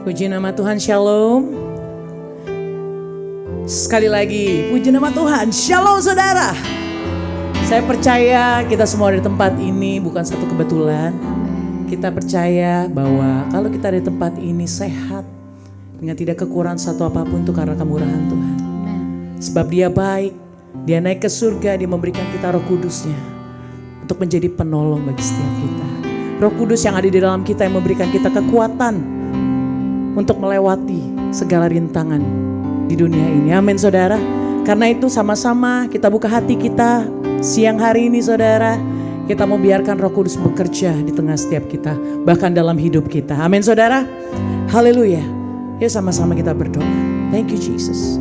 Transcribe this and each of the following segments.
Puji nama Tuhan, shalom. Sekali lagi, puji nama Tuhan, shalom saudara. Saya percaya kita semua di tempat ini bukan satu kebetulan. Kita percaya bahwa kalau kita di tempat ini sehat, dengan tidak kekurangan satu apapun itu karena kemurahan Tuhan. Sebab Dia baik, Dia naik ke surga, Dia memberikan kita Roh Kudus-Nya untuk menjadi penolong bagi setiap kita. Roh Kudus yang ada di dalam kita yang memberikan kita kekuatan untuk melewati segala rintangan di dunia ini. Amin saudara. Karena itu sama-sama kita buka hati kita siang hari ini saudara. Kita mau biarkan Roh Kudus bekerja di tengah setiap kita, bahkan dalam hidup kita. Amin saudara. Haleluya. Yuk sama-sama kita berdoa. Thank you Jesus.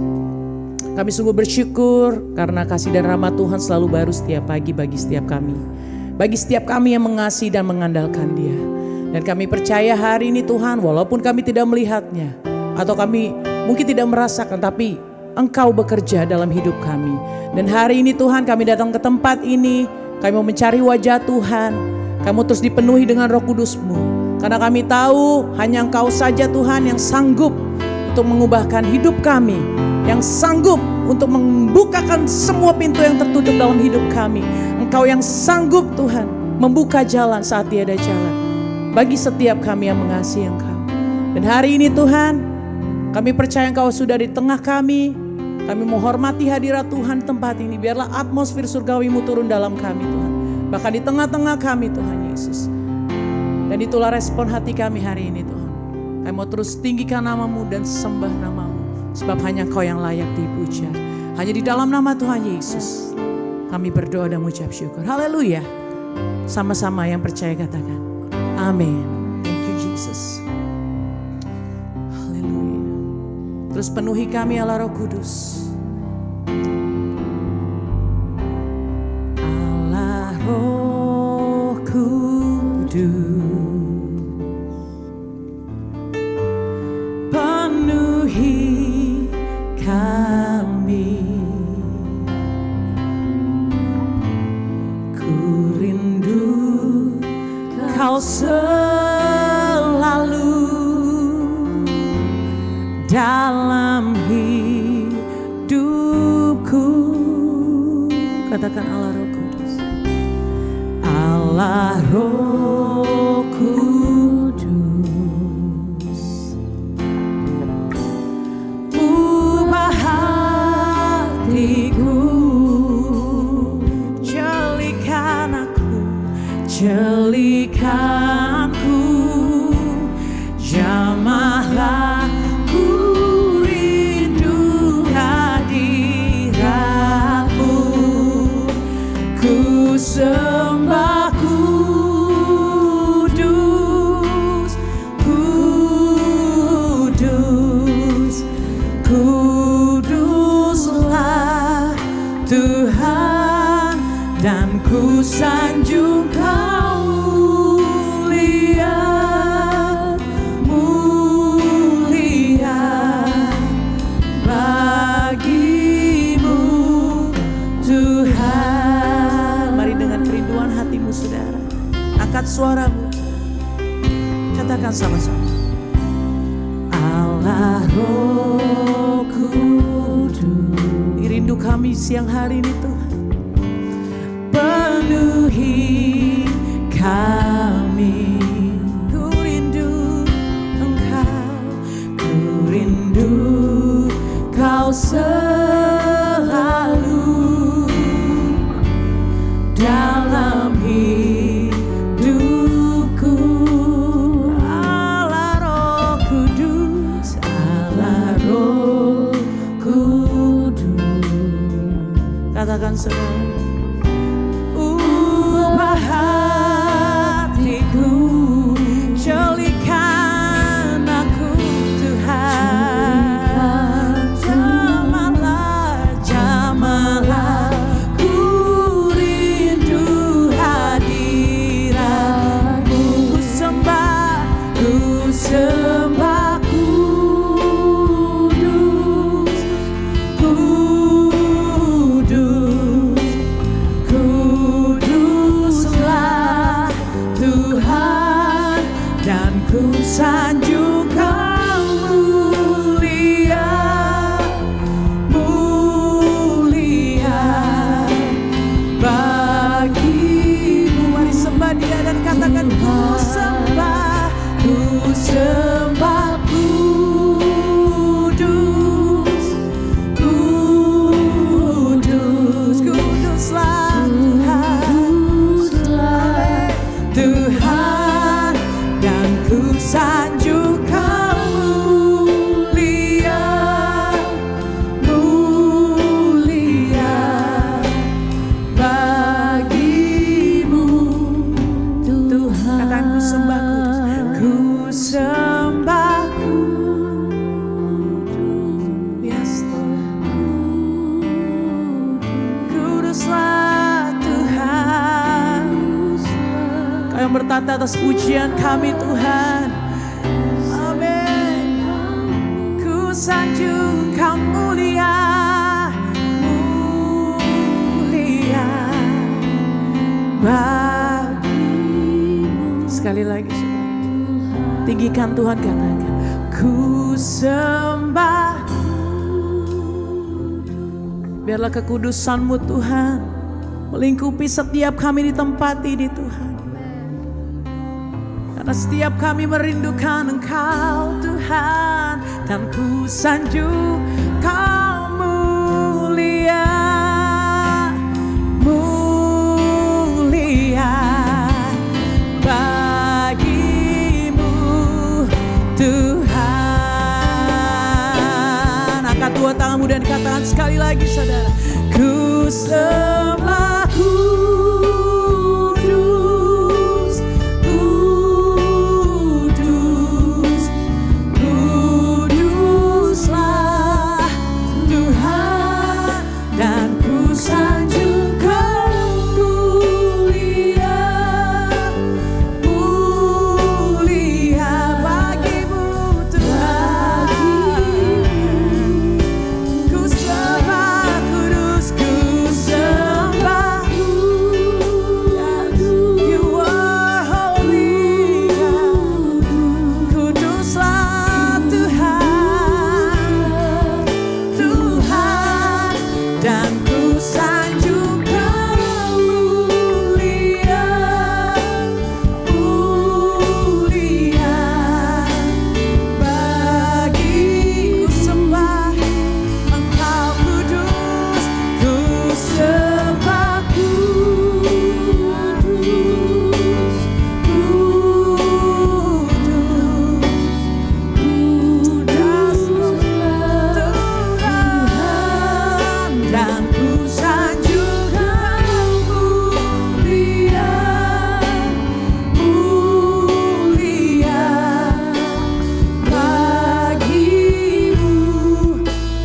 Kami sungguh bersyukur karena kasih dan rahmat Tuhan selalu baru setiap pagi bagi setiap kami. Bagi setiap kami yang mengasihi dan mengandalkan Dia. Dan kami percaya hari ini Tuhan, walaupun kami tidak melihatnya, atau kami mungkin tidak merasakan, tapi Engkau bekerja dalam hidup kami. Dan hari ini Tuhan kami datang ke tempat ini, kami mau mencari wajah Tuhan. Kamu terus dipenuhi dengan Roh Kudus-Mu. Karena kami tahu hanya Engkau saja Tuhan yang sanggup untuk mengubahkan hidup kami. Yang sanggup untuk membukakan semua pintu yang tertutup dalam hidup kami. Engkau yang sanggup Tuhan membuka jalan saat tiada jalan. Bagi setiap kami yang mengasihi Engkau. Dan hari ini Tuhan, kami percaya Engkau sudah di tengah kami. Kami menghormati hadirat Tuhan tempat ini. Biarlah atmosfer surgawi-Mu turun dalam kami Tuhan. Bahkan di tengah-tengah kami Tuhan Yesus. Dan itulah respon hati kami hari ini Tuhan. Kami mau terus tinggikan nama-Mu dan sembah nama-Mu. Sebab hanya Engkau yang layak dipuja. Hanya di dalam nama Tuhan Yesus kami berdoa dan mengucap syukur. Haleluya. Sama-sama yang percaya katakan amin. Thank you Jesus. Haleluya. Terus penuhi kami Allah Roh Kudus. Allah Roh Kudus. Penuhi kami. Ku rindu Kau selalu dalam hidupku. Katakan Allah Roh Kudus. Allah Roh Kudus. Ubah hatiku. Jadikan aku. Jadikanku, jamahlah ku rindu hadirat-Mu. Ku sembah kudus, kudus, kuduslah Tuhan, dan ku sanjung Kau. Angkat suaramu, katakan sama-sama. Allah Roh Kudus. Rindu kami siang hari ini Tuhan. Penuhi kami. Ku rindu Engkau. Ku rindu Kau selalu dalam hidupku. Allah Roh Kudus, Allah Roh Kudus. Katakan saudara. Ubah hatiku, jadikan aku Tuhan. Jamahlah, jamahlah ku rindu hadirat-Mu. Ku sembah kudus, kudus, kuduslah Tuhan, dan ku sanjung Kau. hormat, atas pujian kami Tuhan. Amin. Ku sanjung Kau mulia, mulia bagimu. Sekali lagi saudara, tinggikan Tuhan, katakan ku sembah. Biarlah kekudusan-Mu Tuhan melingkupi setiap kami di tempat ini Tuhan. Karena setiap kami merindukan Engkau Tuhan, dan ku sanjung Kau mulia, mulia bagimu Tuhan. Angkat dua tanganmu dan katakan sekali lagi saudara, ku sembah kudus, kudus, kuduslah Tuhan, dan ku sanjung Kau mulia, mulia bagimu Tuhan. Ku sembah kudus, ku sembah kudus. You are holy God. Kuduslah Tuhan, Tuhan, dan ku sanjung Kau mulia, mulia bagi. Ku sembah Engkau kudus, ku sembah kudus, kudus, Tuhan, dan ku sanjung Kau mulia, mulia bagimu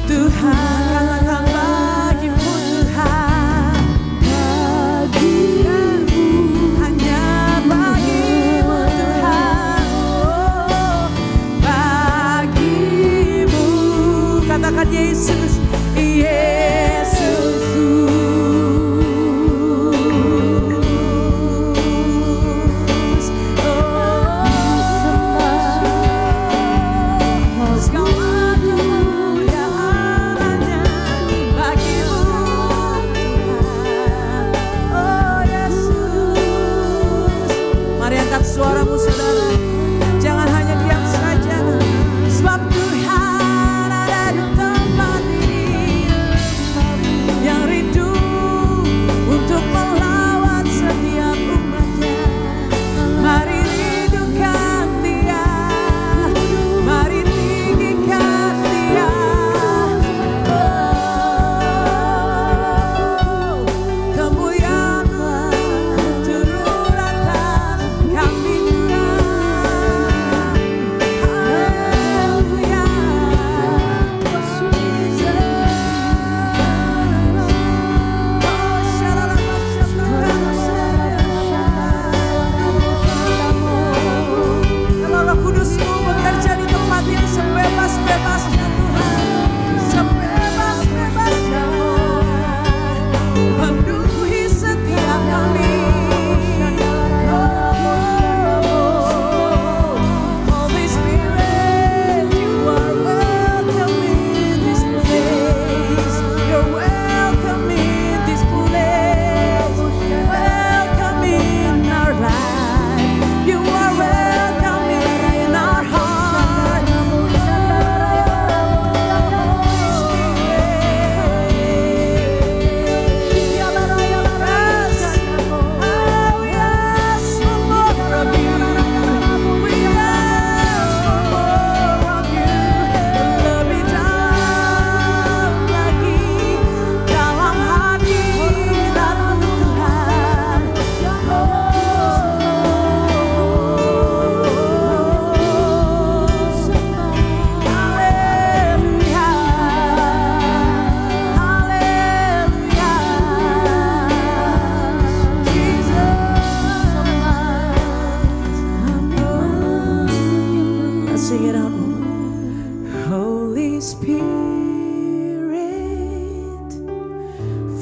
Tuhan. Katakan bagimu Tuhan, bagimu, hanya bagimu Tuhan, oh, bagimu. Katakan Yesus, Yesus. Segala kemuliaan hanya bagimu Tuhan, oh Yesus. Mari angkat suaramu saudara, jangan hanya diam saja, sebab Tuhan ada di tempat ini. it out. Holy Spirit,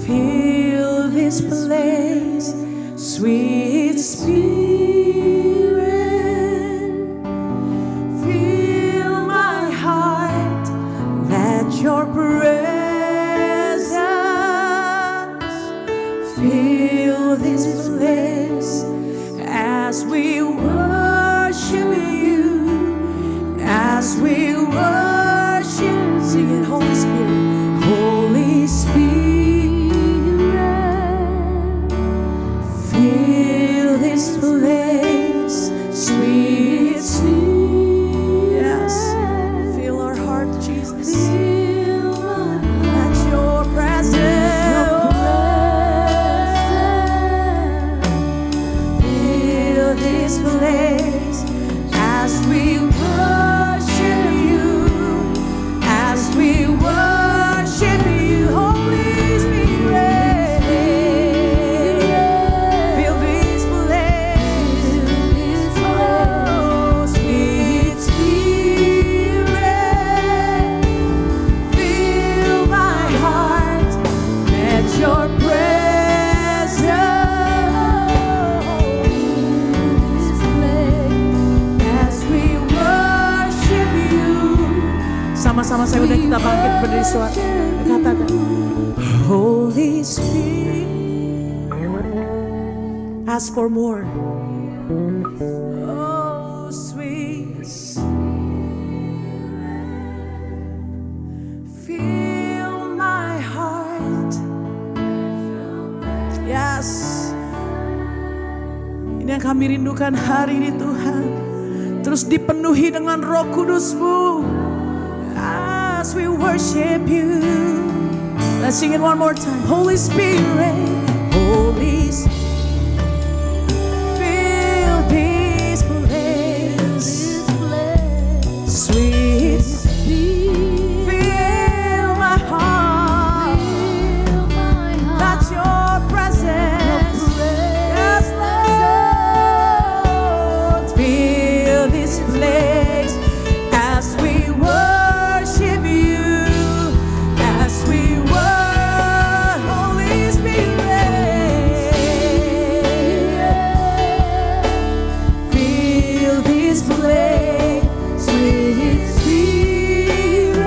fill this place. Sweet Spirit, fill my heart. Let your presence fill this place as we worship you, as we worship. Sing it, Holy Spirit, Holy Spirit, fill this place, sweet Spirit. Yes, fill our heart, Jesus. Let your presence fill this place as we worship you, as we worship you, Holy Spirit. Fill this place, oh sweet Spirit, fill my heart. Let your sama-sama saya udah kita bangkit berdiri suara katakan Holy Spirit, ask for more. Oh sweet Spirit, fill my heart. Yes, ini yang kami rindukan hari ini Tuhan. Terus dipenuhi dengan Roh Kudus-Mu as we worship you. Let's sing it one more time. Holy Spirit, Holy Spirit, fill this place. Sweet Spirit, fill my heart. Let your presence, yes Lord, fill this place as we worship you, as we worship. Holy Spirit, fill this place. Sweet Spirit,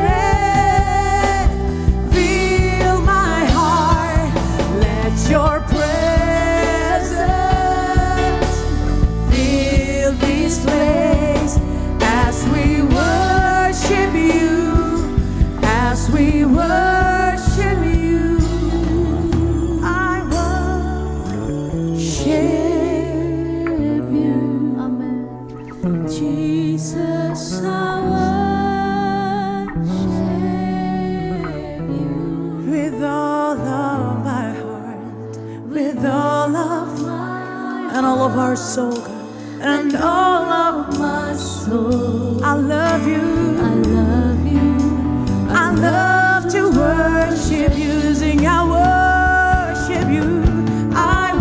fill my heart. Let your presence fill this place as we worship you, as we worship you. I worship you, amen. Jesus, I worship you with all of my heart, with all of my and all of our soul, and all of my soul. I love you, I love you, I love to worship you. Sing, I worship you, I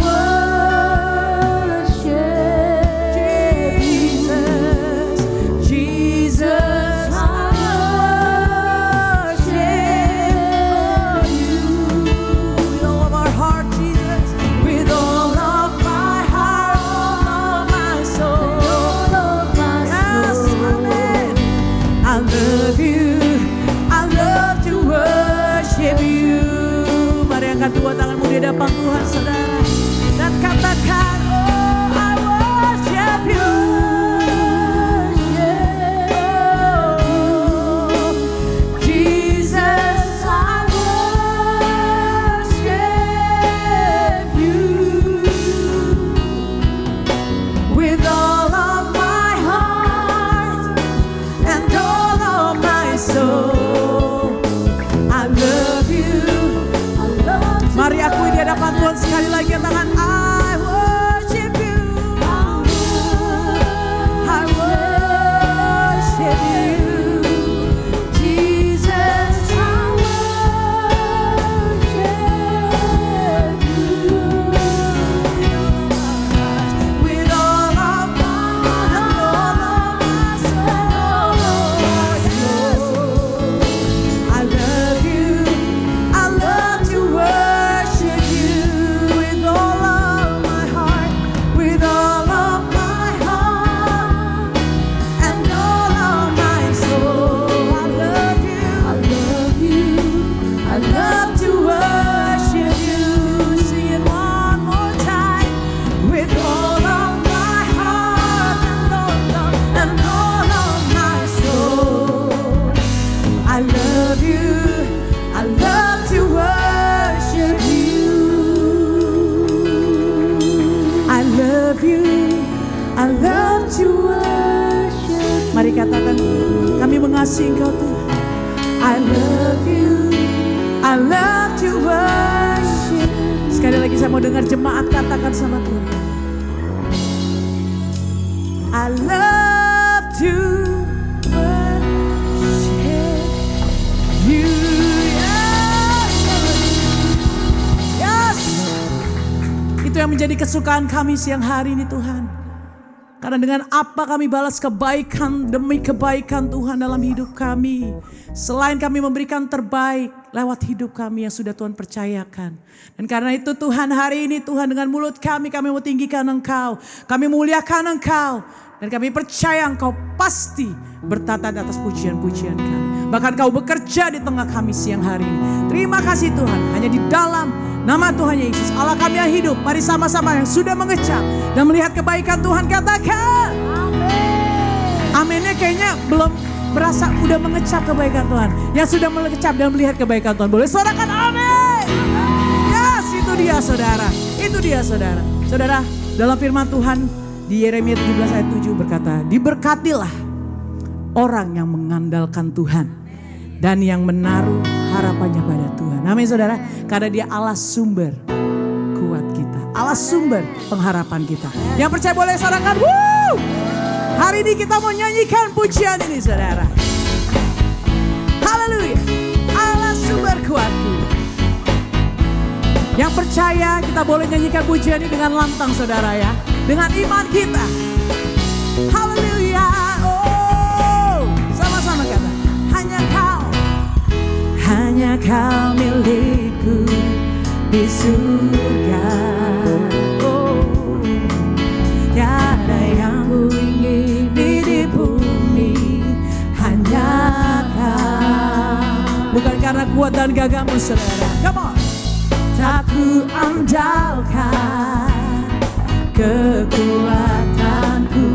worship Jesus, Jesus, I worship you with all of our heart, Jesus, with all of my heart, all of my soul, yes, amen. I love you, I love to worship you. Mari angkat dua tanganmu di hadapan Tuhan, saudara, dan katakan, oh I worship you. Oh, Jesus, I worship you with all of my heart and all of my soul. I love you. Mari akui di hadapan Tuhan sekali lagi tangan. I worship you. I worship you. Jesus, I worship you with all of my soul. Mari katakan, kami mengasihi Engkau Tuhan. I love you, I love to worship. Sekali lagi saya mau dengar jemaat katakan sama Tuhan. I love to worship you. Yes. Itu yang menjadi kesukaan kami siang hari ini Tuhan. Karena dengan apa kami balas kebaikan demi kebaikan Tuhan dalam hidup kami. Selain kami memberikan terbaik lewat hidup kami yang sudah Tuhan percayakan. Dan karena itu Tuhan hari ini Tuhan dengan mulut kami mau tinggikan Engkau. Kami muliakan Engkau. Dan kami percaya Engkau pasti bertata di atas pujian-pujian kami. Bahkan Kau bekerja di tengah kami siang hari ini. Terima kasih Tuhan. Hanya di dalam nama Tuhan Yesus, Allah kami yang hidup. Mari sama-sama yang sudah mengecap dan melihat kebaikan Tuhan katakan amin. Aminnya kayaknya belum berasa udah mengecap kebaikan Tuhan. Yang sudah mengecap dan melihat kebaikan Tuhan boleh suarakan amin. Yes, itu dia saudara. Itu dia saudara. Saudara, dalam firman Tuhan di Yeremia 17 ayat 7 berkata, diberkatilah orang yang mengandalkan Tuhan dan yang menaruh harapannya pada Tuhan. Amin saudara. Karena dia Allah sumber kuat kita. Allah sumber pengharapan kita. Yang percaya boleh sorakan. Woo! Hari ini kita mau nyanyikan pujian ini saudara. Haleluya. Allah sumber kuatku. Yang percaya kita boleh nyanyikan pujian ini dengan lantang saudara ya. Dengan iman kita. Haleluya. Oh, sama-sama kata. Hanya kau milikku di surga. Oh, tiada yang ku ingini di bumi, hanya kau. Bukan karena kuat dan gagahmu saudara. Come on. Tak ku andalkan kekuatanku,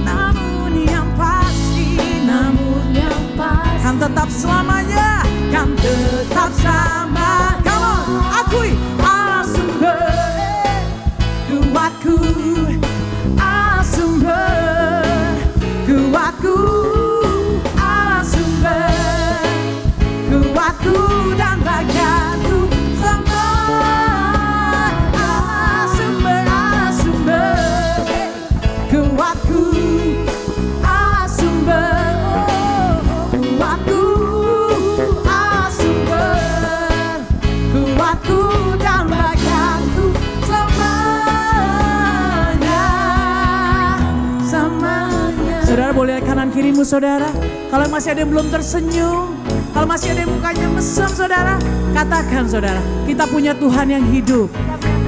namun yang pasti kan tetap selamanya, kan tetap sama. Come on, akui Allah sumber kuatku, Allah sumber kuatku, Allah sumber kuatku dan bagianku sama. Allah sumber kuatku, Allah sumber boleh kanan kirimu saudara. Kalau masih ada yang belum tersenyum, kalau masih ada yang mukanya mesem saudara, katakan saudara, kita punya Tuhan yang hidup.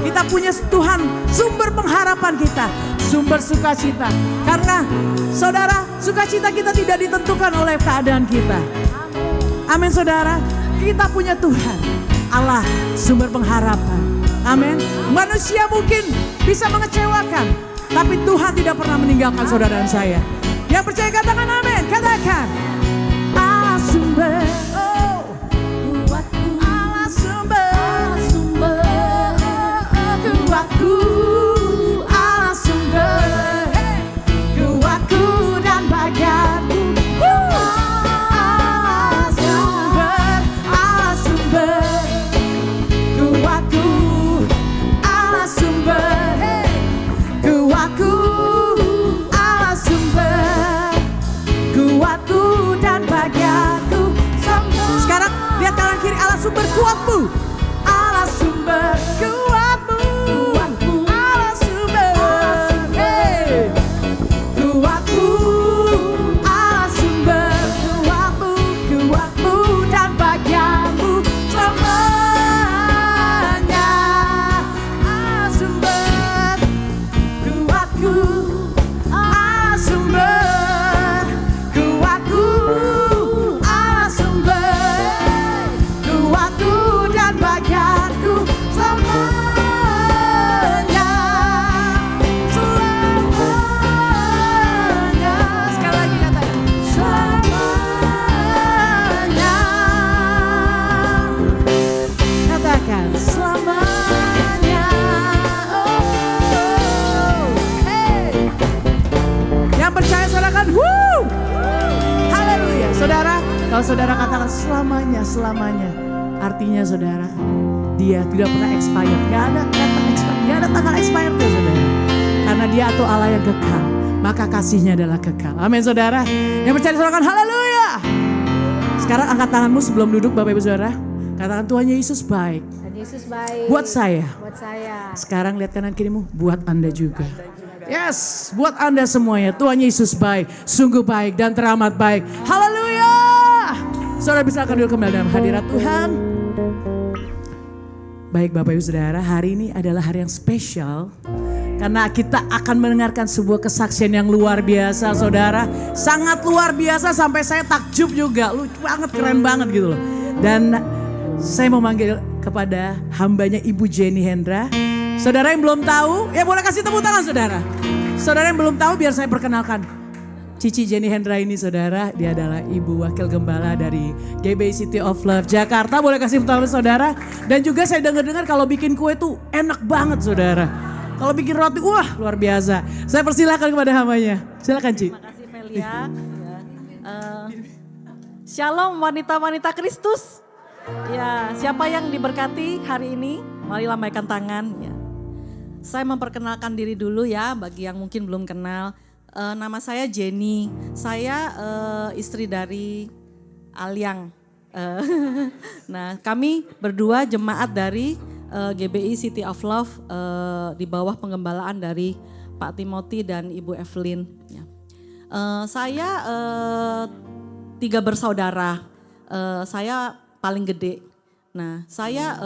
Kita punya Tuhan sumber pengharapan kita, sumber sukacita. Karena saudara, sukacita kita tidak ditentukan oleh keadaan kita. Amin saudara, kita punya Tuhan Allah sumber pengharapan. Amin. Manusia mungkin bisa mengecewakan, tapi Tuhan tidak pernah meninggalkan saudara dan saya. Yang percaya katakan amin. Katakan Allah sumber kuatku, Allah sumber kuatku, Allah sumber kuatku dan bagianku. Allah sumber kuatku, Allah sumber kuatku, Allah sumber kuatku Saudara, kalau saudara katakan selamanya, artinya saudara, dia tidak pernah expired. Gak ada kata expired, gak ada tanggal expired ya saudara. Karena dia atau Allah yang kekal, maka kasihnya adalah kekal. Amin saudara. Yang percaya disorakan haleluya. Sekarang angkat tanganmu sebelum duduk Bapak Ibu Saudara. Katakan Tuhan Yesus baik. Yesus baik. Buat saya. Buat saya. Sekarang lihat kanan kirimu, buat Anda juga. Yes, buat Anda semuanya. Tuhan Yesus baik, sungguh baik dan teramat baik. Haleluya. Saudara bisa akan duduk kembali dalam hadirat Tuhan. Baik Bapak Ibu Saudara, hari ini adalah hari yang spesial. Karena kita akan mendengarkan sebuah kesaksian yang luar biasa saudara. Sangat luar biasa sampai saya takjub juga. Lucu banget, keren banget gitu loh. Dan saya mau manggil kepada hambanya Ibu Jenny Hendra. Saudara yang belum tahu, ya boleh kasih tepuk tangan saudara. Saudara yang belum tahu biar saya perkenalkan. Cici Jenny Hendra ini saudara, dia adalah Ibu Wakil Gembala dari GBI City of Love Jakarta. Boleh kasih tepuk tangan saudara. Dan juga saya dengar-dengar kalau bikin kue tuh enak banget saudara. Kalau bikin roti, wah luar biasa. Saya persilahkan kepada hambanya. Silakan Ci. Terima kasih Velia. Shalom wanita-wanita Kristus. Ya, siapa yang diberkati hari ini? Mari lambaikan tangan. Ya. Saya memperkenalkan diri dulu ya bagi yang mungkin belum kenal. Nama saya Jenny. Saya istri dari Alyang. Nah, kami berdua jemaat dari GBI City of Love di bawah penggembalaan dari Pak Timothy dan Ibu Evelyn. Ya. Saya 3 bersaudara. Saya paling gede. Nah, saya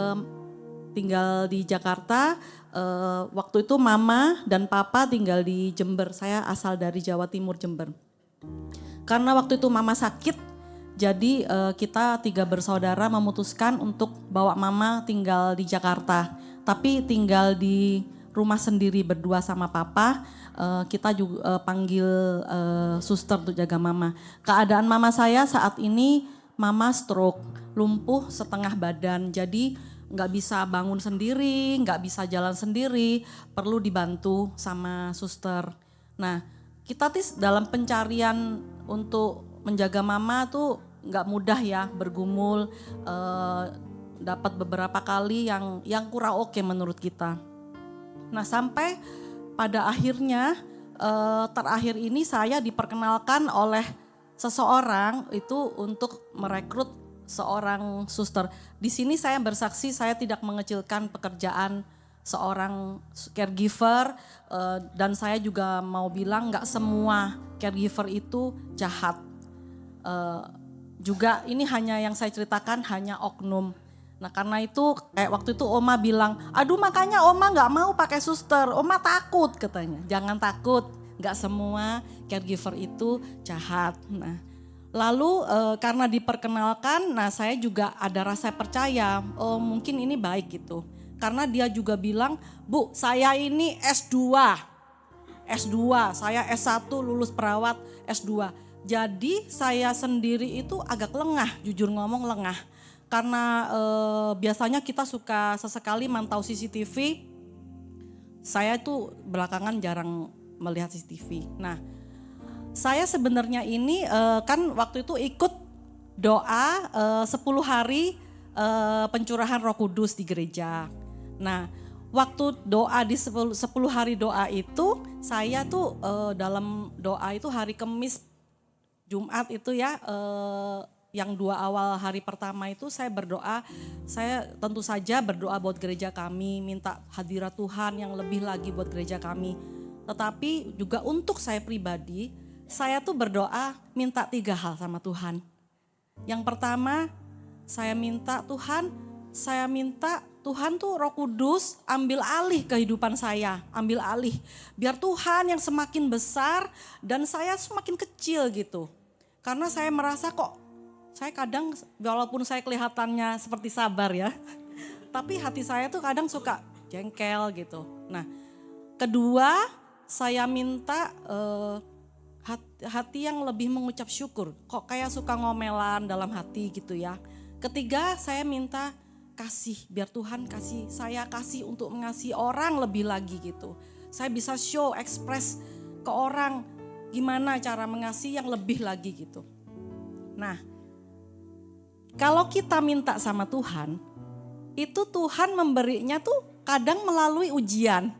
tinggal di Jakarta. Waktu itu mama dan papa tinggal di Jember. Saya asal dari Jawa Timur, Jember. Karena waktu itu mama sakit. Jadi kita 3 bersaudara memutuskan untuk bawa mama tinggal di Jakarta. Tapi tinggal di rumah sendiri berdua sama papa. Kita juga panggil suster untuk jaga mama. Keadaan mama saya saat ini mama stroke, lumpuh setengah badan. Jadi gak bisa bangun sendiri, gak bisa jalan sendiri. Perlu dibantu sama suster. Nah kita dalam pencarian untuk menjaga mama tuh nggak mudah ya, bergumul, dapat beberapa kali yang kurang oke menurut kita. Nah sampai pada akhirnya terakhir ini saya diperkenalkan oleh seseorang itu untuk merekrut seorang suster. Di sini saya bersaksi saya tidak mengecilkan pekerjaan seorang caregiver dan saya juga mau bilang nggak semua caregiver itu jahat. Juga ini hanya yang saya ceritakan hanya oknum. Nah karena itu kayak waktu itu Oma bilang, aduh makanya Oma gak mau pakai suster, Oma takut katanya. Jangan takut, gak semua caregiver itu jahat. Nah lalu karena diperkenalkan, nah saya juga ada rasa percaya, oh mungkin ini baik gitu. Karena dia juga bilang, Bu saya ini S2, saya S1 lulus perawat S2. Jadi saya sendiri itu agak lengah, jujur ngomong lengah. Karena biasanya kita suka sesekali mantau CCTV, saya itu belakangan jarang melihat CCTV. Nah saya sebenarnya ini kan waktu itu ikut doa 10 hari pencurahan Roh Kudus di gereja. Nah waktu doa di 10 hari doa itu saya tuh dalam doa itu hari Kamis Jumat itu ya yang 2 awal hari pertama itu saya berdoa, saya tentu saja berdoa buat gereja kami, minta hadirat Tuhan yang lebih lagi buat gereja kami. Tetapi juga untuk saya pribadi, saya tuh berdoa minta 3 hal sama Tuhan. Yang pertama saya minta Tuhan tuh Roh Kudus ambil alih kehidupan saya, ambil alih. Biar Tuhan yang semakin besar dan saya semakin kecil gitu. Karena saya merasa kok saya kadang walaupun saya kelihatannya seperti sabar ya. Tapi hati saya tuh kadang suka jengkel gitu. Nah kedua saya minta hati yang lebih mengucap syukur. Kok kayak suka ngomelan dalam hati gitu ya. Ketiga saya minta kasih, biar Tuhan saya kasih untuk mengasihi orang lebih lagi gitu. Saya bisa show, express ke orang gimana cara mengasihi yang lebih lagi gitu. Nah, kalau kita minta sama Tuhan, itu Tuhan memberinya tuh kadang melalui ujian.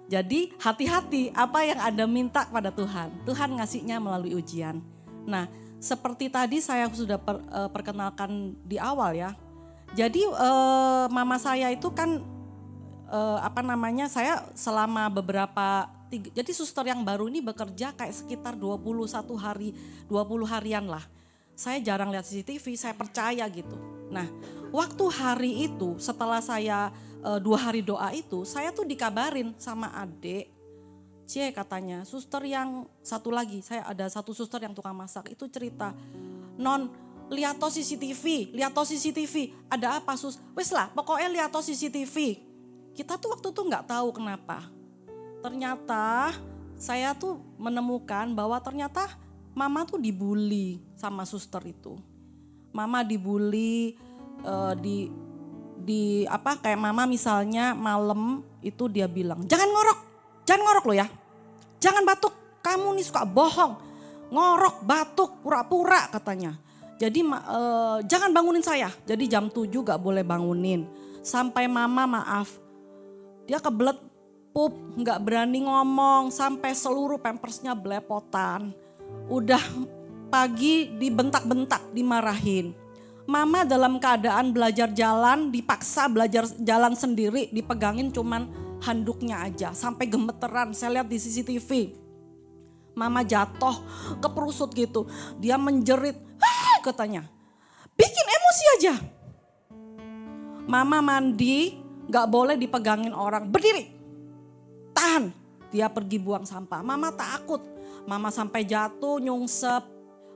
Jadi hati-hati apa yang Anda minta kepada Tuhan. Tuhan ngasihnya melalui ujian. Nah, seperti tadi saya sudah perkenalkan di awal ya. Jadi mama saya itu kan saya selama jadi suster yang baru ini bekerja kayak sekitar 21 hari, 20 harian lah. Saya jarang lihat CCTV, saya percaya gitu. Nah, waktu hari itu setelah saya 2 hari doa itu, saya tuh dikabarin sama adik. Katanya, suster yang satu lagi, saya ada satu suster yang tukang masak, itu cerita, "Non, lihat to CCTV, ada apa sus? Wes lah, pokoknya lihat to CCTV." Kita tuh waktu tuh nggak tahu kenapa. Ternyata saya tuh menemukan bahwa ternyata mama tuh dibully sama suster itu. Mama dibully kayak mama misalnya malam itu dia bilang, jangan ngorok lo ya. Jangan batuk, kamu nih suka bohong. Ngorok, batuk, pura-pura katanya. Jadi jangan bangunin saya. Jadi jam 7 gak boleh bangunin. Sampai mama maaf. Dia kebelet pup, gak berani ngomong. Sampai seluruh pampersnya belepotan. Udah pagi dibentak-bentak, dimarahin. Mama dalam keadaan belajar jalan, dipaksa belajar jalan sendiri, dipegangin cuman handuknya aja. Sampai gemeteran, saya lihat di CCTV. Mama jatuh, keperusut gitu. Dia menjerit, katanya, bikin emosi aja. Mama mandi, gak boleh dipegangin orang, berdiri, tahan. Dia pergi buang sampah, mama takut. Mama sampai jatuh, nyungsep.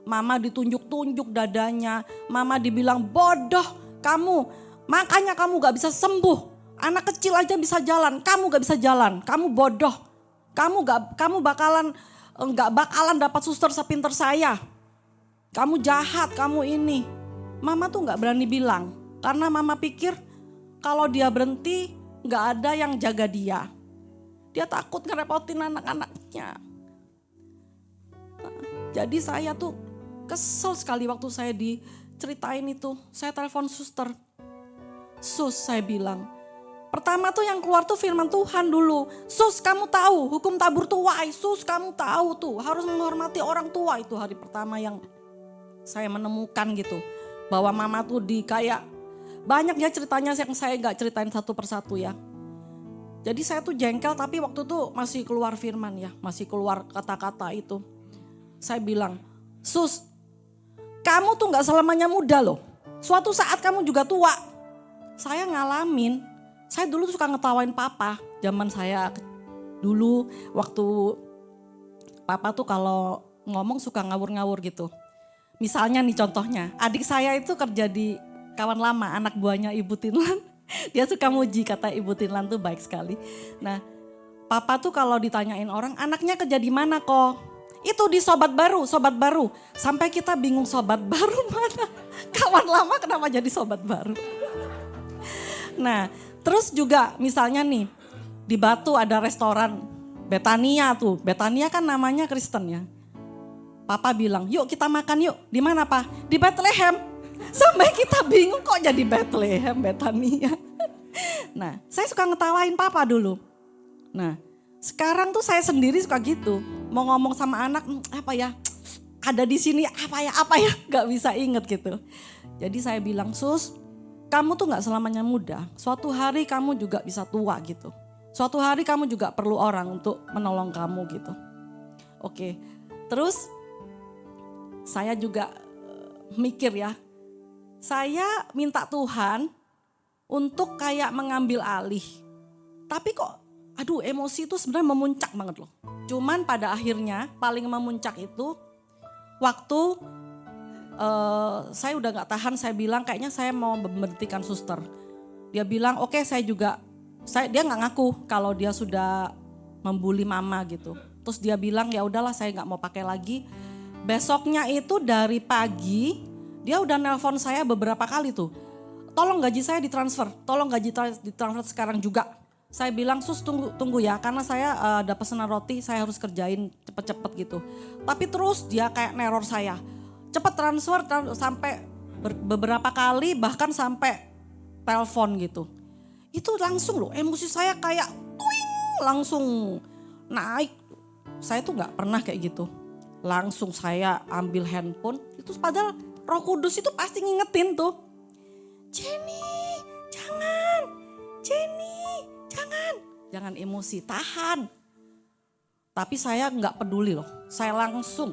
Mama ditunjuk-tunjuk dadanya. Mama dibilang bodoh kamu. Makanya kamu gak bisa sembuh. Anak kecil aja bisa jalan. Kamu gak bisa jalan. Kamu bodoh. Kamu bakalan gak bakalan dapat suster sepinter saya. Kamu jahat, kamu ini. Mama tuh gak berani bilang. Karena mama pikir kalau dia berhenti gak ada yang jaga dia. Dia takut ngerepotin anak-anaknya. Jadi saya tuh kesel sekali waktu saya diceritain itu. Saya telepon suster. Sus, saya bilang. Pertama tuh yang keluar tuh firman Tuhan dulu. Sus, kamu tahu hukum tabur tuai. Sus, kamu tahu tuh harus menghormati orang tua. Itu hari pertama yang saya menemukan gitu. Bahwa mama tuh kayak banyak ya ceritanya yang saya gak ceritain satu persatu ya. Jadi saya tuh jengkel tapi waktu tuh masih keluar firman ya. Masih keluar kata-kata itu. Saya bilang, Sus, kamu tuh gak selamanya muda loh. Suatu saat kamu juga tua. Saya ngalamin, saya dulu suka ngetawain papa. Zaman saya dulu waktu papa tuh kalau ngomong suka ngawur-ngawur gitu. Misalnya nih contohnya, adik saya itu kerja di kawan lama, anak buahnya Ibu Tinlan. Dia suka muji, kata Ibu Tinlan tuh baik sekali. Nah, papa tuh kalau ditanyain orang, anaknya kerja di mana kok? Itu di sobat baru. Sampai kita bingung sobat baru mana? Kawan lama kenapa jadi sobat baru? Nah, terus juga misalnya nih, di Batu ada restoran Betania tuh. Betania kan namanya Kristen ya. Papa bilang, yuk kita makan yuk. Di mana Pak? Di Bethlehem. Sampai kita bingung kok jadi Bethlehem, Betania. Nah, saya suka ngetawain papa dulu. Nah, sekarang tuh saya sendiri suka gitu. Mau ngomong sama anak, apa ya? Ada di sini apa ya? Gak bisa inget gitu. Jadi saya bilang, Sus, kamu tuh gak selamanya muda. Suatu hari kamu juga bisa tua gitu. Suatu hari kamu juga perlu orang untuk menolong kamu gitu. Oke, terus saya juga mikir ya. Saya minta Tuhan untuk kayak mengambil alih. Tapi kok emosi itu sebenarnya memuncak banget loh. Cuman pada akhirnya paling memuncak itu waktu saya udah gak tahan, saya bilang kayaknya saya mau memberhentikan suster. Dia bilang oke, dia gak ngaku kalau dia sudah membuli mama gitu. Terus dia bilang ya udahlah saya gak mau pakai lagi. Besoknya itu dari pagi dia udah nelpon saya beberapa kali tuh. Tolong gaji saya ditransfer, ditransfer sekarang juga. Saya bilang Sus tunggu ya, karena saya ada pesanan roti, saya harus kerjain cepet-cepet gitu. Tapi terus dia kayak neror saya. Cepet transfer sampai beberapa kali bahkan sampai telepon gitu. Itu langsung loh emosi saya kayak tuing, langsung naik. Saya tuh gak pernah kayak gitu. Langsung saya ambil handphone, itu padahal Roh Kudus itu pasti ngingetin tuh. Jenny, jangan. Jenny, jangan. Jangan emosi, tahan. Tapi saya gak peduli loh. Saya langsung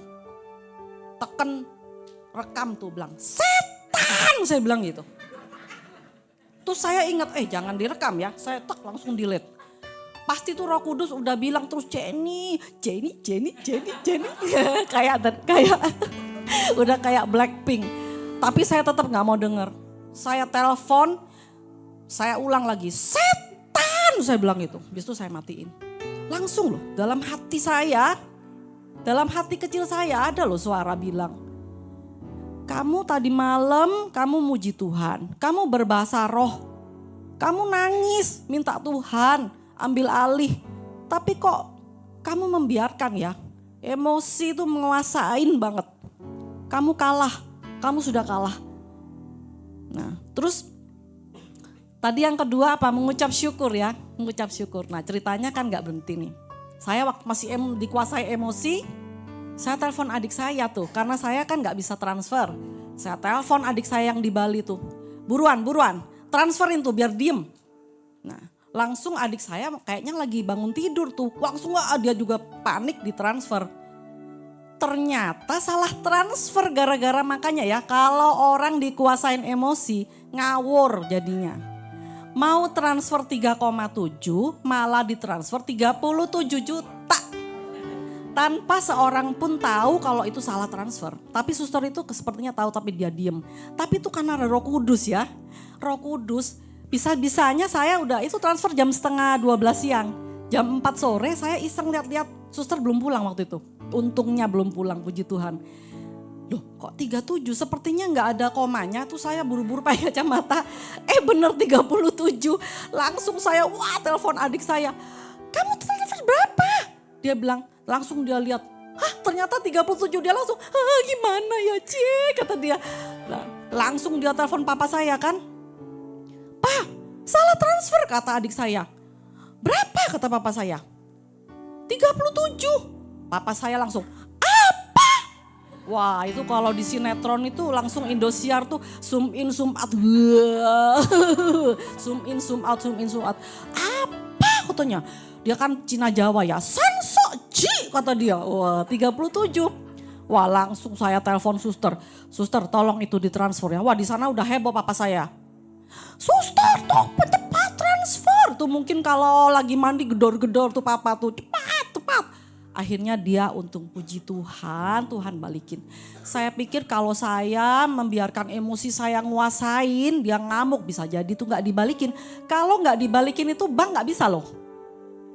tekan rekam tuh bilang, setan, saya bilang gitu. Terus saya ingat, jangan direkam ya. Saya langsung delete. Pasti tuh Roh Kudus udah bilang terus Jenny. kayak udah kayak Blackpink. Tapi saya tetap nggak mau denger. Saya telepon, saya ulang lagi, setan, saya bilang gitu. Habis itu saya matiin. Langsung loh, dalam hati saya, dalam hati kecil saya ada loh suara bilang, kamu tadi malam kamu muji Tuhan, kamu berbahasa roh, kamu nangis minta Tuhan ambil alih. Tapi kok kamu membiarkan ya, emosi itu menguasain banget. Kamu kalah, kamu sudah kalah. Nah terus tadi yang kedua apa? Mengucap syukur ya, mengucap syukur. Nah ceritanya kan gak berhenti nih. Saya waktu masih dikuasai emosi, saya telepon adik saya tuh, karena saya kan gak bisa transfer. Saya telepon adik saya yang di Bali tuh, buruan, transferin tuh biar diem. Nah langsung adik saya kayaknya lagi bangun tidur tuh, langsung dia juga panik ditransfer. Ternyata salah transfer gara-gara makanya ya, kalau orang dikuasain emosi ngawur jadinya. Mau transfer 3,7 malah ditransfer 37 juta. Tanpa seorang pun tahu kalau itu salah transfer. Tapi suster itu sepertinya tahu tapi dia diem. Tapi itu karena ada Roh Kudus ya. Roh Kudus bisa-bisanya saya udah itu transfer jam 11:30 siang. Jam 4 sore saya iseng lihat-lihat suster belum pulang waktu itu. Untungnya belum pulang, puji Tuhan. Loh kok 37 sepertinya gak ada komanya, tuh saya buru-buru pakai kacamata. Bener 37. Langsung saya telepon adik saya. Kamu transfer berapa? Dia bilang, langsung dia lihat, ternyata 37. Dia langsung, gimana ya Cik, kata dia. Nah, langsung dia telepon papa saya kan. Pak, salah transfer kata adik saya. Berapa kata papa saya? 37. Papa saya langsung, apa? Wah itu kalau di sinetron itu langsung Indosiar tuh zoom in zoom out. Zoom in zoom out, zoom in zoom out. Apa katanya? Dia kan Cina Jawa ya. Sanso Ji kata dia. Wah 37. Wah langsung saya telepon suster. Suster tolong itu ditransfer ya. Wah di sana udah heboh papa saya. Suster tuh cepat transfer. Tuh mungkin kalau lagi mandi gedor-gedor tuh papa tuh cepat. Akhirnya dia untung puji Tuhan, Tuhan balikin. Saya pikir kalau saya membiarkan emosi saya nguasain, dia ngamuk bisa jadi tuh gak dibalikin. Kalau gak dibalikin itu bank gak bisa loh.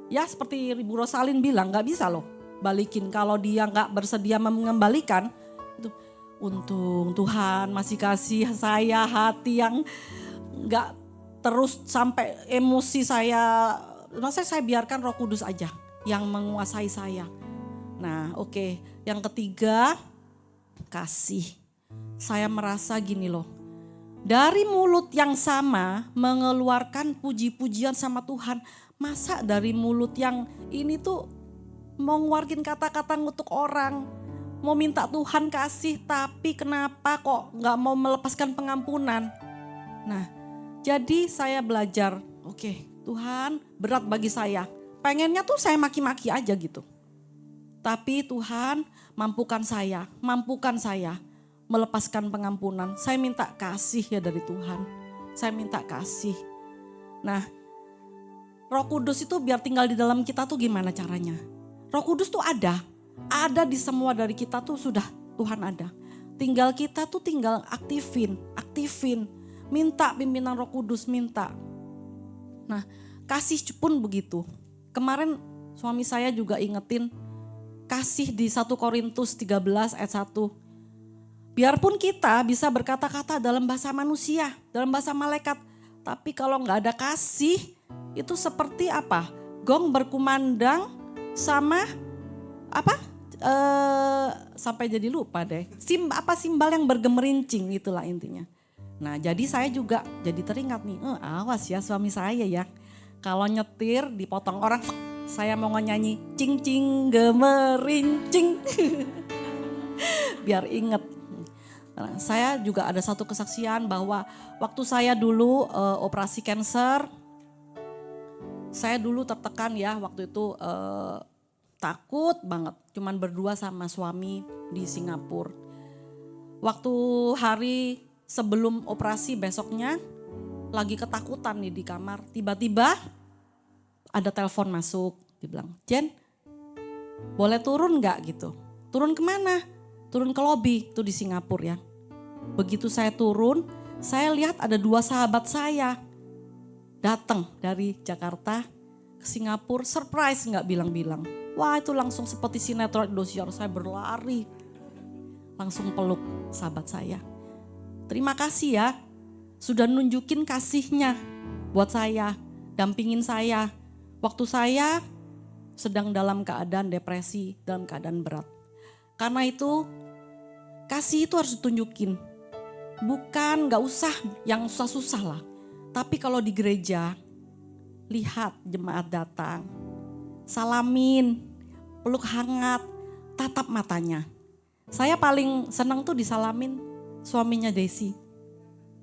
Ya seperti Ibu Rosalin bilang gak bisa loh balikin. Kalau dia gak bersedia mengembalikan, itu untung Tuhan masih kasih saya hati yang gak terus sampai emosi saya. Maksudnya saya biarkan Roh Kudus aja yang menguasai saya. Nah oke. Yang ketiga kasih. Saya merasa gini loh. Dari mulut yang sama mengeluarkan puji-pujian sama Tuhan. Masa dari mulut yang ini tuh mau ngeluarin kata-kata ngutuk orang. Mau minta Tuhan kasih tapi kenapa kok gak mau melepaskan pengampunan. Nah jadi saya belajar oke, Tuhan berat bagi saya. Pengennya tuh saya maki-maki aja gitu. Tapi Tuhan mampukan saya melepaskan pengampunan. Saya minta kasih ya dari Tuhan. Saya minta kasih. Nah Roh Kudus itu biar tinggal di dalam kita tuh gimana caranya? Roh Kudus tuh ada di semua dari kita tuh sudah Tuhan ada. Tinggal kita tuh tinggal aktifin. Minta pimpinan Roh Kudus, minta. Nah kasih pun begitu. Kemarin suami saya juga ingetin kasih di 1 Korintus 13 ayat 1. Biarpun kita bisa berkata-kata dalam bahasa manusia, dalam bahasa malaikat. Tapi kalau gak ada kasih itu seperti apa? Gong berkumandang sama apa? sampai jadi lupa deh. Simbal yang bergemerincing itulah intinya. Nah jadi saya juga jadi teringat nih, awas ya suami saya ya. Kalau nyetir dipotong orang, saya mau nyanyi cing cing gemerincing. Biar inget. Nah, saya juga ada satu kesaksian bahwa waktu saya dulu operasi cancer, saya dulu tertekan ya waktu itu takut banget. Cuman berdua sama suami di Singapura. Waktu hari sebelum operasi besoknya lagi ketakutan nih di kamar. Tiba-tiba ada telepon masuk. Dibilang, Jen boleh turun gak gitu? Turun kemana? Turun ke lobi itu di Singapura ya. Begitu saya turun, saya lihat ada 2 sahabat saya datang dari Jakarta ke Singapura, surprise nggak bilang-bilang. Wah itu langsung seperti sinetron Indosiar, saya berlari. Langsung peluk sahabat saya. Terima kasih ya, sudah nunjukin kasihnya buat saya, dampingin saya. Waktu saya sedang dalam keadaan depresi, dalam keadaan berat. Karena itu kasih itu harus ditunjukin. Bukan gak usah yang susah-susah lah. Tapi kalau di gereja, lihat jemaat datang. Salamin, peluk hangat, tatap matanya. Saya paling senang tuh disalamin suaminya Desi,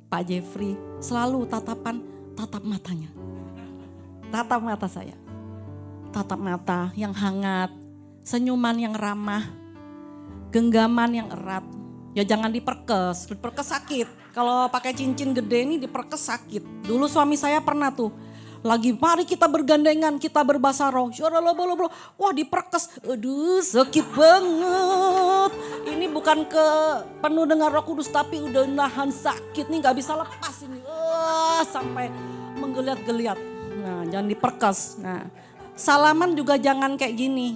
Pak Jeffrey. Selalu tatap matanya. Tatap mata saya. Tatap mata yang hangat, senyuman yang ramah, genggaman yang erat. Ya jangan diperkes sakit. Kalau pakai cincin gede ini diperkes sakit. Dulu suami saya pernah tuh, lagi mari kita bergandengan, kita berbahasa roh. Wah diperkes, aduh sakit banget. Ini bukan penuh dengan Roh Kudus tapi udah nahan sakit nih gak bisa lepas ini. Sampai menggeliat-geliat. Nah jangan diperkes. Nah salaman juga jangan kayak gini.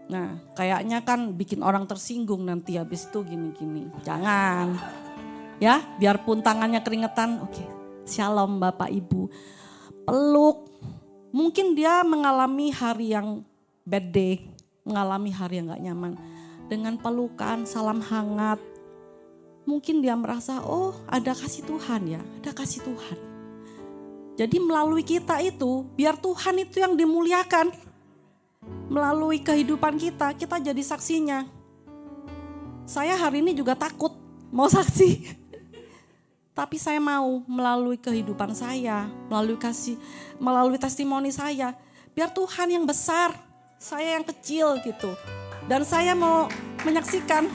Nah kayaknya kan bikin orang tersinggung nanti habis itu gini-gini. Jangan. Ya biarpun tangannya keringetan. Oke, shalom Bapak Ibu. Peluk. Mungkin dia mengalami hari yang bad day. Mengalami hari yang gak nyaman. Dengan pelukan, salam hangat. Mungkin dia merasa oh ada kasih Tuhan ya. Ada kasih Tuhan. Jadi melalui kita itu biar Tuhan itu yang dimuliakan. Melalui kehidupan kita jadi saksinya. Saya hari ini juga takut mau saksi. Tapi saya mau melalui kehidupan saya, melalui testimoni saya. Biar Tuhan yang besar, saya yang kecil gitu. Dan saya mau menyaksikan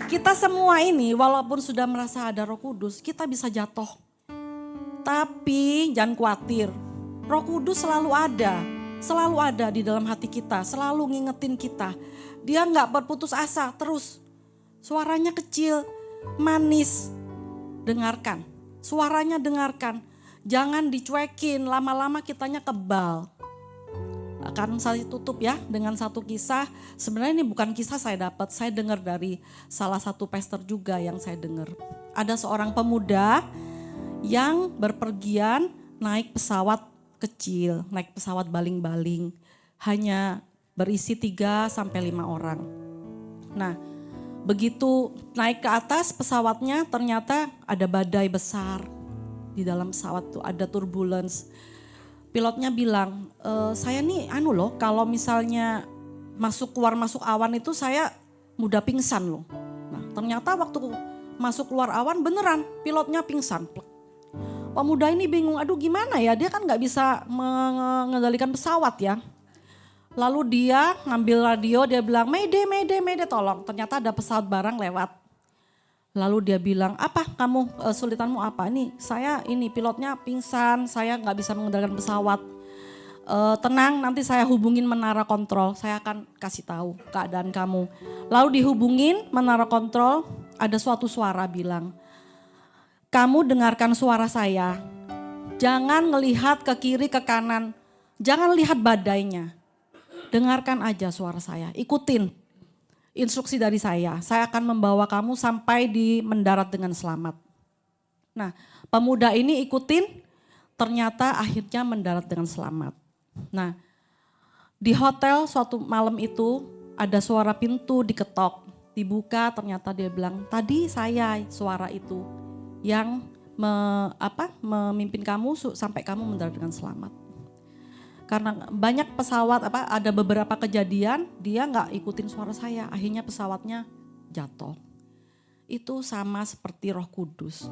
kita semua ini walaupun sudah merasa ada Roh Kudus, kita bisa jatuh. Tapi jangan khawatir, Roh Kudus selalu ada di dalam hati kita, selalu ngingetin kita. Dia gak berputus asa terus, suaranya kecil, manis, dengarkan. Suaranya dengarkan, jangan dicuekin, lama-lama kitanya kebal. Akan saya tutup ya dengan satu kisah, sebenarnya ini bukan kisah saya dapat, saya dengar dari salah satu pastor juga yang saya dengar. Ada seorang pemuda yang berpergian naik pesawat kecil, naik pesawat baling-baling, hanya berisi 3-5 orang. Nah, begitu naik ke atas pesawatnya ternyata ada badai besar di dalam pesawat tuh, ada turbulence. Pilotnya bilang, saya nih kalau misalnya masuk awan itu saya mudah pingsan loh. Nah, ternyata waktu masuk keluar awan beneran pilotnya pingsan. Pemuda ini bingung, aduh gimana ya, dia kan gak bisa mengendalikan pesawat ya. Lalu dia ngambil radio, dia bilang Mayday, tolong. Ternyata ada pesawat barang lewat. Lalu dia bilang, apa kamu, sulitanmu apa? Saya pilotnya pingsan, saya gak bisa mengendalikan pesawat. Tenang, nanti saya hubungin menara kontrol, saya akan kasih tahu keadaan kamu. Lalu dihubungin menara kontrol, ada suatu suara bilang, kamu dengarkan suara saya, jangan ngelihat ke kiri ke kanan, jangan lihat badainya. Dengarkan aja suara saya, ikutin instruksi dari saya akan membawa kamu sampai di mendarat dengan selamat. Nah pemuda ini ikutin, ternyata akhirnya mendarat dengan selamat. Nah di hotel suatu malam itu ada suara pintu diketok, dibuka, ternyata dia bilang, tadi saya suara itu yang memimpin kamu sampai kamu mendarat dengan selamat. Karena banyak pesawat, ada beberapa kejadian dia nggak ikutin suara saya, akhirnya pesawatnya jatuh. Itu sama seperti Roh Kudus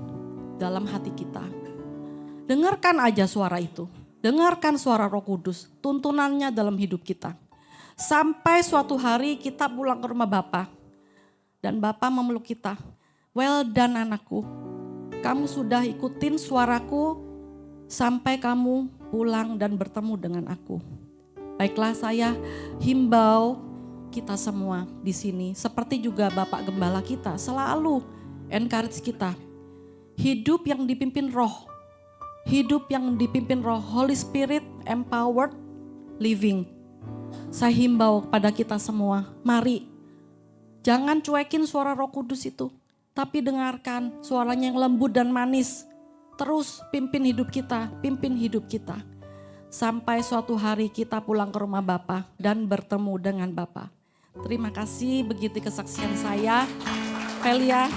dalam hati kita. Dengarkan aja suara itu, dengarkan suara Roh Kudus, tuntunannya dalam hidup kita. Sampai suatu hari kita pulang ke rumah Bapa dan Bapa memeluk kita. Well done anakku, kamu sudah ikutin suaraku sampai kamu pulang dan bertemu dengan aku. Baiklah, saya himbau kita semua di sini, seperti juga Bapak Gembala kita, selalu encourage kita. Hidup yang dipimpin roh, Holy Spirit empowered living. Saya himbau kepada kita semua, mari jangan cuekin suara Roh Kudus itu, tapi dengarkan suaranya yang lembut dan manis. Terus pimpin hidup kita. Sampai suatu hari kita pulang ke rumah Bapa dan bertemu dengan Bapa. Terima kasih, begitu kesaksian saya. Velia,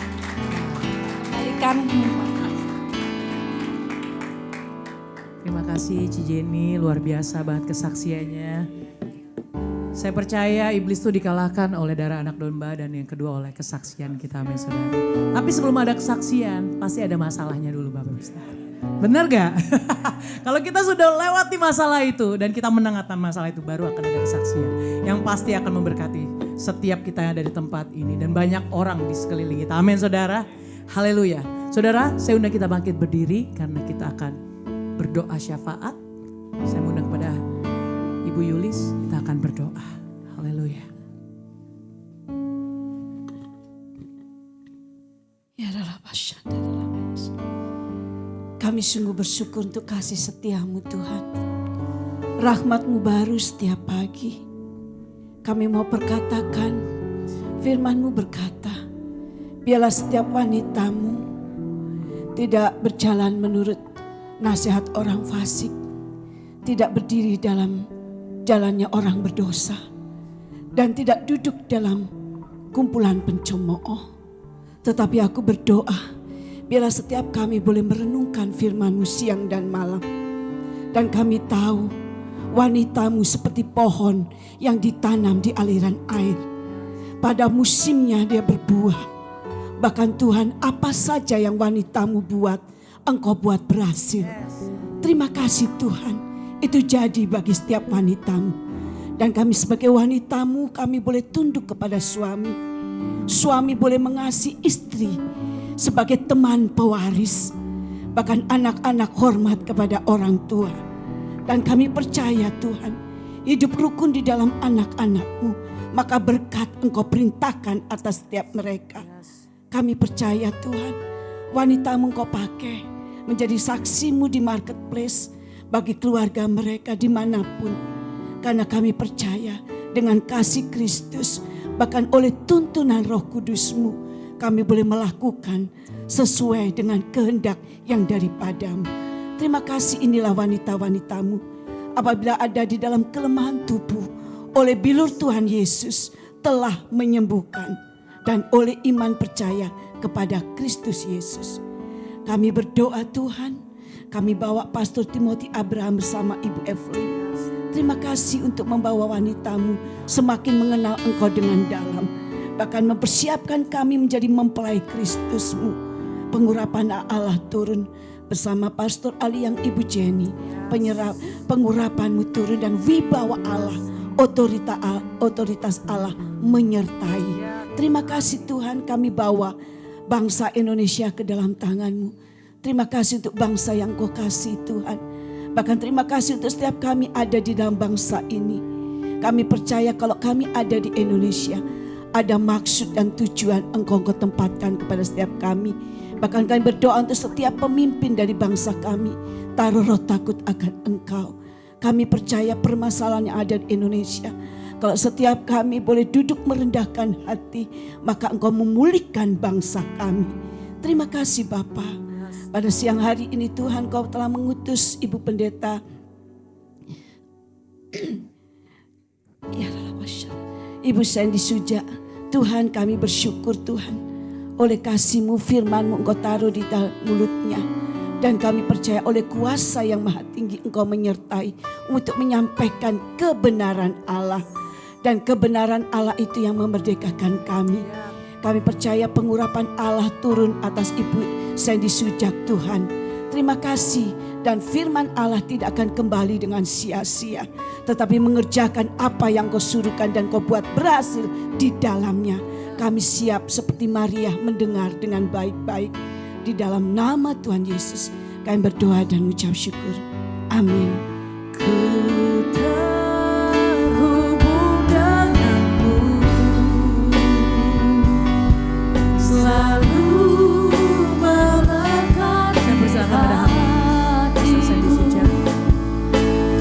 kembalikan. Terima kasih Ci Jenny, luar biasa banget kesaksiannya. Saya percaya iblis itu dikalahkan oleh darah anak domba dan yang kedua oleh kesaksian kita, amin saudara. Tapi sebelum ada kesaksian pasti ada masalahnya dulu Bapak Ibu. Benar gak? Kalau kita sudah lewati masalah itu dan kita menang atas masalah itu, baru akan ada kesaksian yang pasti akan memberkati setiap kita yang ada di tempat ini dan banyak orang di sekeliling kita. Amin saudara. Haleluya. Saudara, saya undang kita bangkit berdiri karena kita akan berdoa syafaat. Saya undang kepada Ibu Yulis, kita akan berdoa. Haleluya. Ya Allah, kami sungguh bersyukur untuk kasih setia-Mu Tuhan. Rahmat-Mu baru setiap pagi. Kami mau perkatakan, firman-Mu berkata, biarlah setiap wanita-Mu tidak berjalan menurut nasihat orang fasik, tidak berdiri dalam jalannya orang berdosa, dan tidak duduk dalam kumpulan pencemooh. Tetapi aku berdoa, biarlah setiap kami boleh merenungkan firman-Mu siang dan malam. Dan kami tahu wanita-Mu seperti pohon yang ditanam di aliran air. Pada musimnya dia berbuah. Bahkan Tuhan, apa saja yang wanita-Mu buat, Engkau buat berhasil. Terima kasih Tuhan, itu jadi bagi setiap wanita-Mu. Dan kami sebagai wanita-Mu, kami boleh tunduk kepada suami. Suami boleh mengasihi istri sebagai teman pewaris. Bahkan anak-anak hormat kepada orang tua. Dan kami percaya Tuhan, hidup rukun di dalam anak-anak-Mu, maka berkat Engkau perintahkan atas setiap mereka. Kami percaya Tuhan, wanita-Mu Engkau pakai menjadi saksi-Mu di marketplace bagi keluarga mereka dimanapun. Karena kami percaya dengan kasih Kristus, bahkan oleh tuntunan Roh Kudus-Mu, kami boleh melakukan sesuai dengan kehendak yang daripada-Mu. Terima kasih, inilah wanita-wanita-Mu. Apabila ada di dalam kelemahan tubuh, oleh bilur Tuhan Yesus telah menyembuhkan. Dan oleh iman percaya kepada Kristus Yesus. Kami berdoa Tuhan, kami bawa Pastor Timothy Abraham bersama Ibu Evelyn. Terima kasih untuk membawa wanita-Mu semakin mengenal Engkau dengan dalam. Bahkan mempersiapkan kami menjadi mempelai Kristus-Mu. Pengurapan Allah turun bersama Pastor Ali yang Ibu Jenny. Pengurapan-Mu turun dan wibawa Allah, otoritas Allah menyertai. Terima kasih Tuhan, kami bawa bangsa Indonesia ke dalam tangan-Mu. Terima kasih untuk bangsa yang Kau kasih Tuhan. Bahkan terima kasih untuk setiap kami ada di dalam bangsa ini. Kami percaya kalau kami ada di Indonesia, ada maksud dan tujuan Engkau tempatkan kepada setiap kami. Bahkan kami berdoa untuk setiap pemimpin dari bangsa kami, taruh roh takut akan Engkau. Kami percaya permasalahan yang ada di Indonesia, kalau setiap kami boleh duduk merendahkan hati, maka Engkau memulihkan bangsa kami. Terima kasih Bapa. Pada siang hari ini Tuhan, Kau telah mengutus Ibu Pendeta Ibu Sandy Suja. Tuhan, kami bersyukur Tuhan. Oleh kasih-Mu, firman-Mu Engkau taruh di dalam mulutnya. Dan kami percaya oleh kuasa yang maha tinggi Engkau menyertai untuk menyampaikan kebenaran Allah. Dan kebenaran Allah itu yang memerdekakan kami. Kami percaya pengurapan Allah turun atas Ibu Sandy Sujak Tuhan. Terima kasih, dan firman Allah tidak akan kembali dengan sia-sia, tetapi mengerjakan apa yang Kau suruhkan dan Kau buat berhasil di dalamnya. Kami siap seperti Maria mendengar dengan baik-baik. Di dalam nama Tuhan Yesus kami berdoa dan mengucap syukur. Amin. Ku terhubung denganmu, selalu melekat di hati.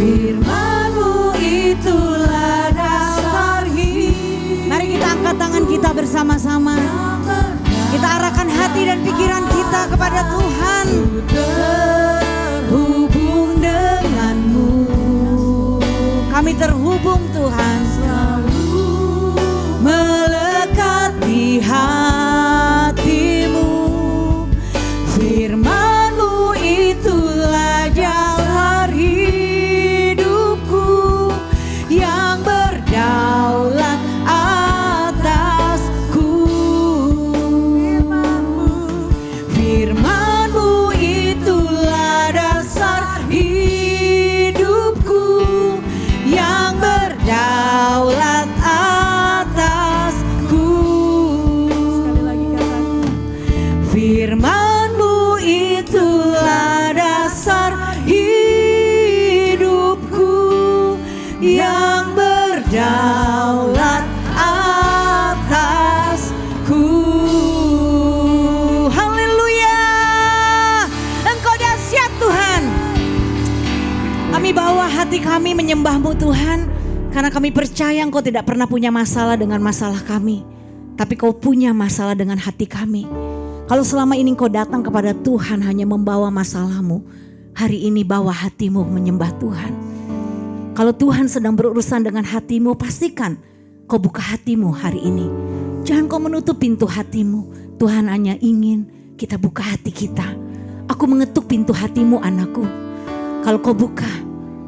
Firman-Mu itulah dasar hidup. Mari kita angkat tangan kita bersama-sama. Kita arahkan hati dan pikiran kita kepada Tuhan. Terhubung denganmu, Kami terhubung Tuhan. selalu melekat di hati-Mu. Firman-Mu itulah jalan hidupku yang berdaulat atasku. Firman-Mu itulah dasar hidupku yang berdaulat atasku. Firman-Mu itulah dasar hidupku yang berdaulat atasku. Haleluya. Engkau dahsyat Tuhan. Kami bawa hati kami menyembah-Mu Tuhan. Karena kami percaya Engkau tidak pernah punya masalah dengan masalah kami. Tapi Kau punya masalah dengan hati kami. Kalau selama ini Engkau datang kepada Tuhan hanya membawa masalahmu, hari ini bawa hatimu menyembah Tuhan. Kalau Tuhan sedang berurusan dengan hatimu, pastikan Kau buka hatimu hari ini. Jangan kau menutup pintu hatimu. Tuhan hanya ingin kita buka hati kita. Aku mengetuk pintu hatimu anakku. Kalau kau buka,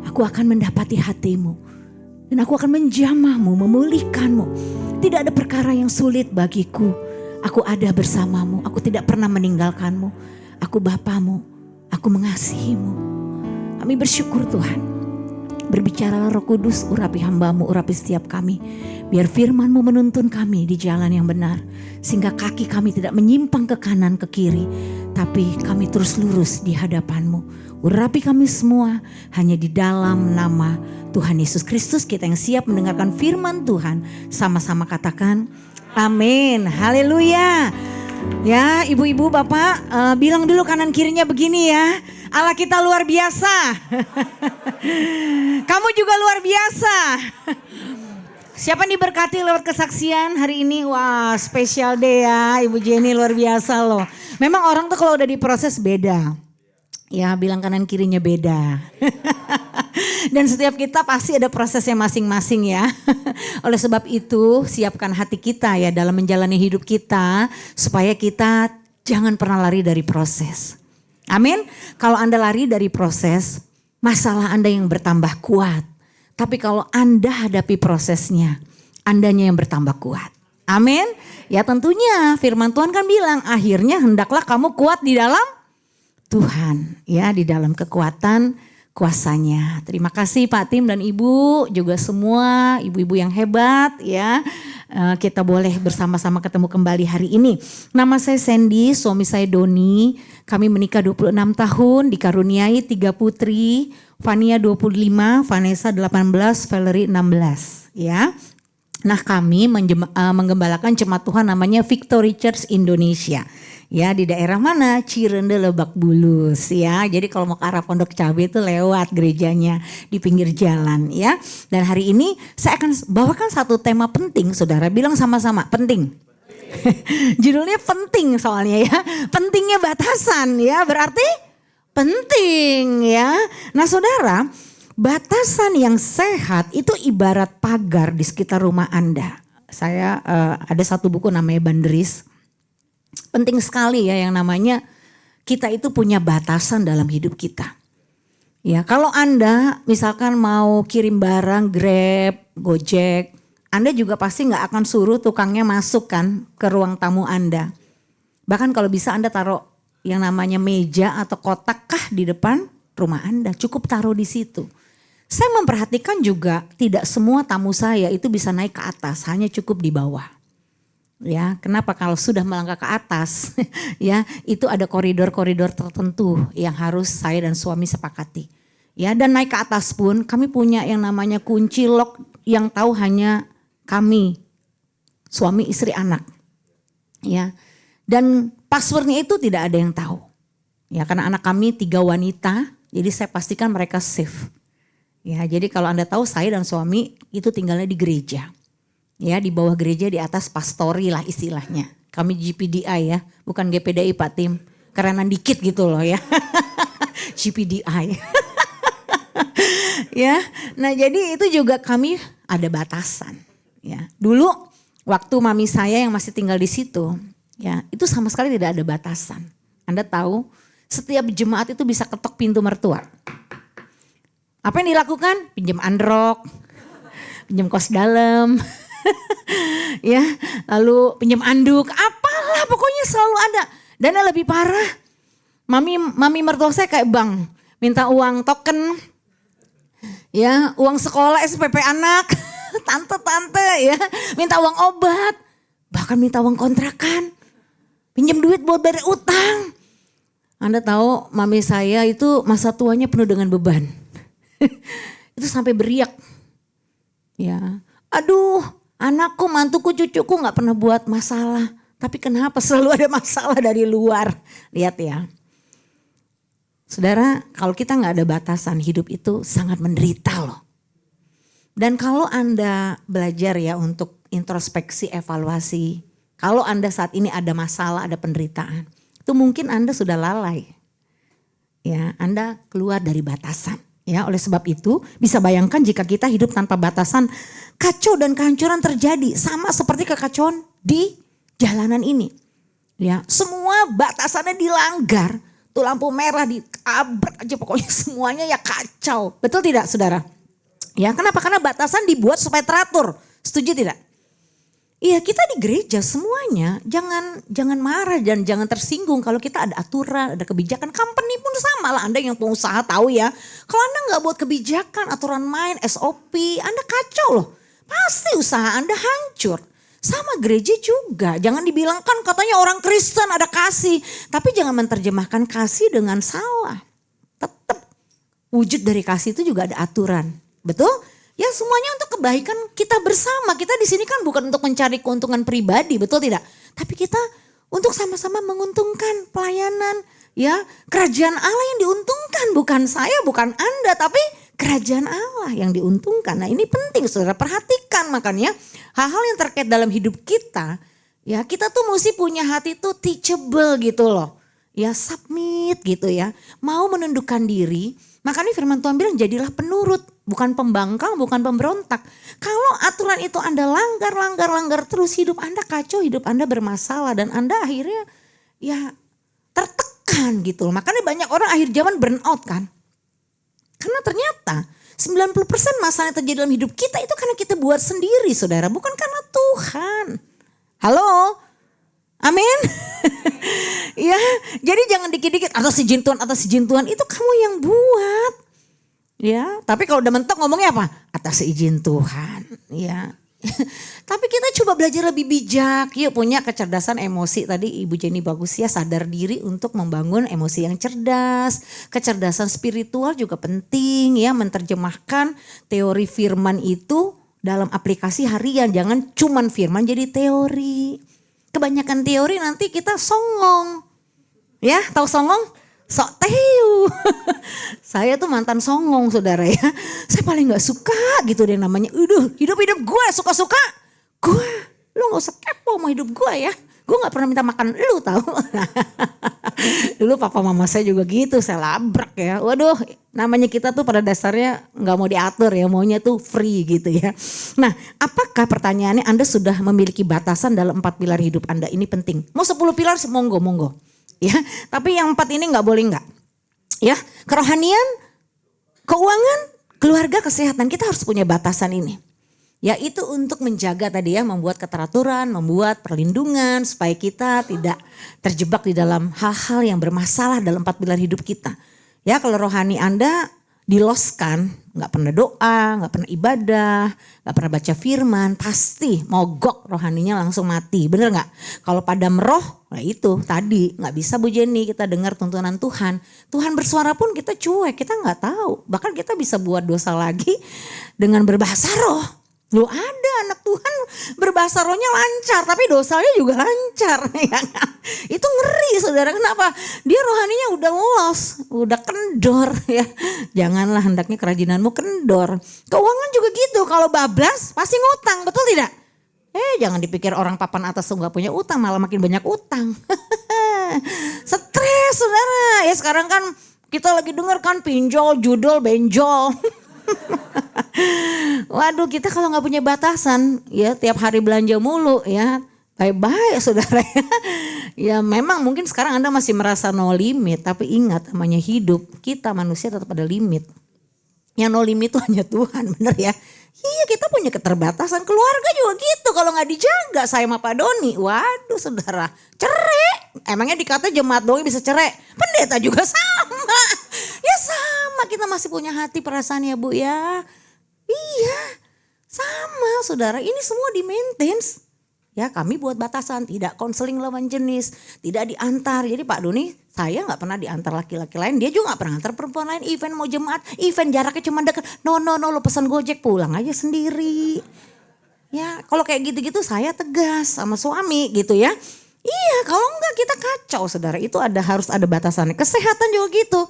aku akan mendapati hatimu. Dan aku akan menjamahmu, memulihkanmu. Tidak ada perkara yang sulit bagiku. Aku ada bersamamu, aku tidak pernah meninggalkanmu. Aku Bapamu, aku mengasihimu. Kami bersyukur Tuhan. Berbicaralah Roh Kudus, urapi hamba-Mu, urapi setiap kami. Biar firman-Mu menuntun kami di jalan yang benar. Sehingga kaki kami tidak menyimpang ke kanan ke kiri. Tapi kami terus lurus di hadapan-Mu. Urapi kami semua hanya di dalam nama Tuhan Yesus Kristus. Kita yang siap mendengarkan firman Tuhan. Sama-sama katakan amin. Haleluya. Ya ibu-ibu bapak bilang dulu kanan kirinya begini ya. Allah kita luar biasa. Kamu juga luar biasa. Siapa yang diberkati lewat kesaksian hari ini? Wah spesial deh ya Ibu Jenny, luar biasa loh. Memang orang tuh kalau udah diproses beda. Ya bilang kanan kirinya beda. Dan setiap kita pasti ada prosesnya masing-masing ya. Oleh sebab itu siapkan hati kita ya dalam menjalani hidup kita. Supaya kita jangan pernah lari dari proses. Amin. Kalau Anda lari dari proses, masalah Anda yang bertambah kuat. Tapi kalau Anda hadapi prosesnya, Andanya yang bertambah kuat. Amin. Ya tentunya firman Tuhan kan bilang akhirnya hendaklah kamu kuat di dalam Tuhan. Ya di dalam kekuatan kuasanya. Terima kasih Pak Tim dan Ibu juga semua ibu-ibu yang hebat ya. Kita boleh bersama-sama ketemu kembali hari ini. Nama saya Sandy, suami saya Doni. Kami menikah 26 tahun, dikaruniai 3 putri. Fania 25, Vanessa 18, Valerie 16 ya. Nah kami menggembalakan jemaat Tuhan namanya Victory Church Indonesia. Ya di daerah mana? Cirende, Lebak Bulus ya. Jadi kalau mau ke arah Pondok Cabe itu lewat gerejanya di pinggir jalan ya. Dan hari ini saya akan bawakan satu tema penting, saudara. Bilang sama-sama, penting. Judulnya penting soalnya ya. Pentingnya batasan ya, berarti penting ya. Nah saudara, batasan yang sehat itu ibarat pagar di sekitar rumah Anda. Saya ada satu buku namanya Banderis. Penting sekali ya yang namanya kita itu punya batasan dalam hidup kita. Ya, kalau Anda misalkan mau kirim barang Grab, Gojek, Anda juga pasti nggak akan suruh tukangnya masuk kan ke ruang tamu Anda. Bahkan kalau bisa Anda taruh yang namanya meja atau kotak kah di depan rumah Anda, cukup taruh di situ. Saya memperhatikan juga tidak semua tamu saya itu bisa naik ke atas, hanya cukup di bawah. Ya, kenapa? Kalau sudah melangkah ke atas, ya itu ada koridor-koridor tertentu yang harus saya dan suami sepakati. Ya, dan naik ke atas pun kami punya yang namanya kunci lock yang tahu hanya kami, suami, istri, anak. Ya, dan passwordnya itu tidak ada yang tahu. Ya, karena anak kami 3 wanita, jadi saya pastikan mereka safe. Ya, jadi kalau Anda tahu saya dan suami itu tinggalnya di gereja. Ya, di bawah gereja, di atas pastori lah istilahnya. Kami GPDI ya, bukan GPDI Pak Tim. Kerenan dikit gitu loh ya. GPDI. Ya, nah jadi itu juga kami ada batasan. Ya, dulu waktu mami saya yang masih tinggal di situ, ya itu sama sekali tidak ada batasan. Anda tahu, setiap jemaat itu bisa ketok pintu mertua. Apa yang dilakukan? Pinjam androk, pinjam kos dalam. Ya, lalu pinjam anduk, apalah pokoknya selalu ada. Dan yang lebih parah, mami mertua saya kayak bank, minta uang token, ya uang sekolah SPP anak, tante-tante ya, minta uang obat, bahkan minta uang kontrakan, pinjam duit buat bayar utang. Anda tahu mami saya itu masa tuanya penuh dengan beban, itu sampai beriak, ya, aduh. Anakku, mantuku, cucuku gak pernah buat masalah. Tapi kenapa selalu ada masalah dari luar? Lihat ya. Saudara, kalau kita gak ada batasan, hidup itu sangat menderita loh. Dan kalau Anda belajar ya untuk introspeksi, evaluasi. Kalau Anda saat ini ada masalah, ada penderitaan. Itu mungkin Anda sudah lalai. Ya, Anda keluar dari batasan. Ya, oleh sebab itu bisa bayangkan jika kita hidup tanpa batasan, kacau dan kehancuran terjadi sama seperti kekacauan di jalanan ini. Ya, semua batasannya dilanggar, tuh lampu merah ditabrak aja pokoknya semuanya ya kacau. Betul tidak saudara? Ya, kenapa? Karena batasan dibuat supaya teratur. Setuju tidak? Iya, kita di gereja semuanya jangan marah dan jangan tersinggung kalau kita ada aturan, ada kebijakan. Company pun sama lah, Anda yang pengusaha tahu ya. Kalau Anda nggak buat kebijakan, aturan main, SOP, Anda kacau loh. Pasti usaha Anda hancur. Sama gereja juga, jangan dibilangkan katanya orang Kristen ada kasih. Tapi jangan menerjemahkan kasih dengan salah. Tetap wujud dari kasih itu juga ada aturan, betul? Ya semuanya untuk kebaikan kita bersama. Kita di sini kan bukan untuk mencari keuntungan pribadi, betul tidak? Tapi kita untuk sama-sama menguntungkan pelayanan. Ya, kerajaan Allah yang diuntungkan, bukan saya, bukan Anda, tapi kerajaan Allah yang diuntungkan. Nah, ini penting Saudara perhatikan, makanya hal-hal yang terkait dalam hidup kita, ya kita tuh mesti punya hati tuh teachable gitu loh. Ya, submit gitu ya. Mau menundukkan diri. Makanya firman Tuhan bilang jadilah penurut, bukan pembangkang, bukan pemberontak. Kalau aturan itu Anda langgar terus, hidup Anda kacau, hidup Anda bermasalah dan Anda akhirnya ya tertekan gitu. Makanya banyak orang akhir zaman burn out kan. Karena ternyata 90% masalah yang terjadi dalam hidup kita itu karena kita buat sendiri saudara, bukan karena Tuhan. Halo? Amin. Ya, jadi jangan dikit-dikit atas izin Tuhan, itu kamu yang buat. Ya, tapi kalau udah mentok ngomongnya apa? Atas izin Tuhan, ya. Tapi kita coba belajar lebih bijak. Yuk punya kecerdasan emosi. Tadi Ibu Jenny bagus ya, sadar diri untuk membangun emosi yang cerdas. Kecerdasan spiritual juga penting ya, menerjemahkan teori firman itu dalam aplikasi harian. Jangan cuman firman jadi teori. Kebanyakan teori nanti kita songong. Ya, tahu songong? Sok teu. Saya tuh mantan songong saudara ya. Saya paling gak suka gitu deh namanya. Hidup gue suka-suka. Lu gak usah kepo sama hidup gue ya. Gue gak pernah minta makan lu tahu. Dulu papa mama saya juga gitu, saya labrak ya. Waduh, namanya kita tuh pada dasarnya nggak mau diatur ya, maunya tuh free gitu ya. Nah, apakah pertanyaannya Anda sudah memiliki batasan dalam 4 pilar hidup Anda? Ini penting. Mau 10 pilar monggo. Ya, tapi yang 4 ini nggak boleh nggak. Ya, kerohanian, keuangan, keluarga, kesehatan, kita harus punya batasan ini. Yaitu untuk menjaga tadi ya, membuat keteraturan, membuat perlindungan supaya kita tidak terjebak di dalam hal-hal yang bermasalah dalam 4 pilar hidup kita. Ya, kalau rohani Anda diloskan, gak pernah doa, gak pernah ibadah, gak pernah baca firman, pasti mogok rohaninya langsung mati. Bener gak? Kalau padam roh, nah itu tadi gak bisa Bu Jenny kita dengar tuntunan Tuhan. Tuhan bersuara pun kita cuek, kita gak tahu. Bahkan kita bisa buat dosa lagi dengan berbahasa roh. Loh, ada anak Tuhan berbahasa rohnya lancar, tapi dosanya juga lancar. Ya kan? Itu ngeri saudara, kenapa? Dia rohaninya udah los, udah kendor ya. Janganlah hendaknya kerajinanmu kendor. Keuangan juga gitu, kalau bablas pasti ngutang, betul tidak? Jangan dipikir orang papan atas tuh gak punya utang, malah makin banyak utang. Stres saudara, ya sekarang kan kita lagi denger kan pinjol, judol, benjol. Waduh, kita kalau nggak punya batasan ya tiap hari belanja mulu ya, baik-baik saudara ya. Ya memang mungkin sekarang Anda masih merasa no limit, tapi ingat namanya hidup, kita manusia tetap ada limit. Yang no limit itu hanya Tuhan, bener ya. Iya, kita punya keterbatasan, keluarga juga gitu kalau nggak dijaga. Saya sama Pak Doni, waduh saudara, cerai. Emangnya dikata jemaat doang bisa cerai? Pendeta juga sama. Ya sama, kita masih punya hati perasaan ya Bu ya. Iya, sama saudara, ini semua di maintenance. Ya kami buat batasan, tidak konseling lawan jenis, tidak diantar. Jadi Pak Doni, saya gak pernah diantar laki-laki lain, dia juga gak pernah antar perempuan lain. Event mau jemaat, event jaraknya cuma dekat. No, lo pesan Gojek pulang aja sendiri. Ya kalau kayak gitu-gitu saya tegas sama suami gitu ya. Iya, kalau enggak kita kacau saudara, itu harus ada batasannya. Kesehatan juga gitu.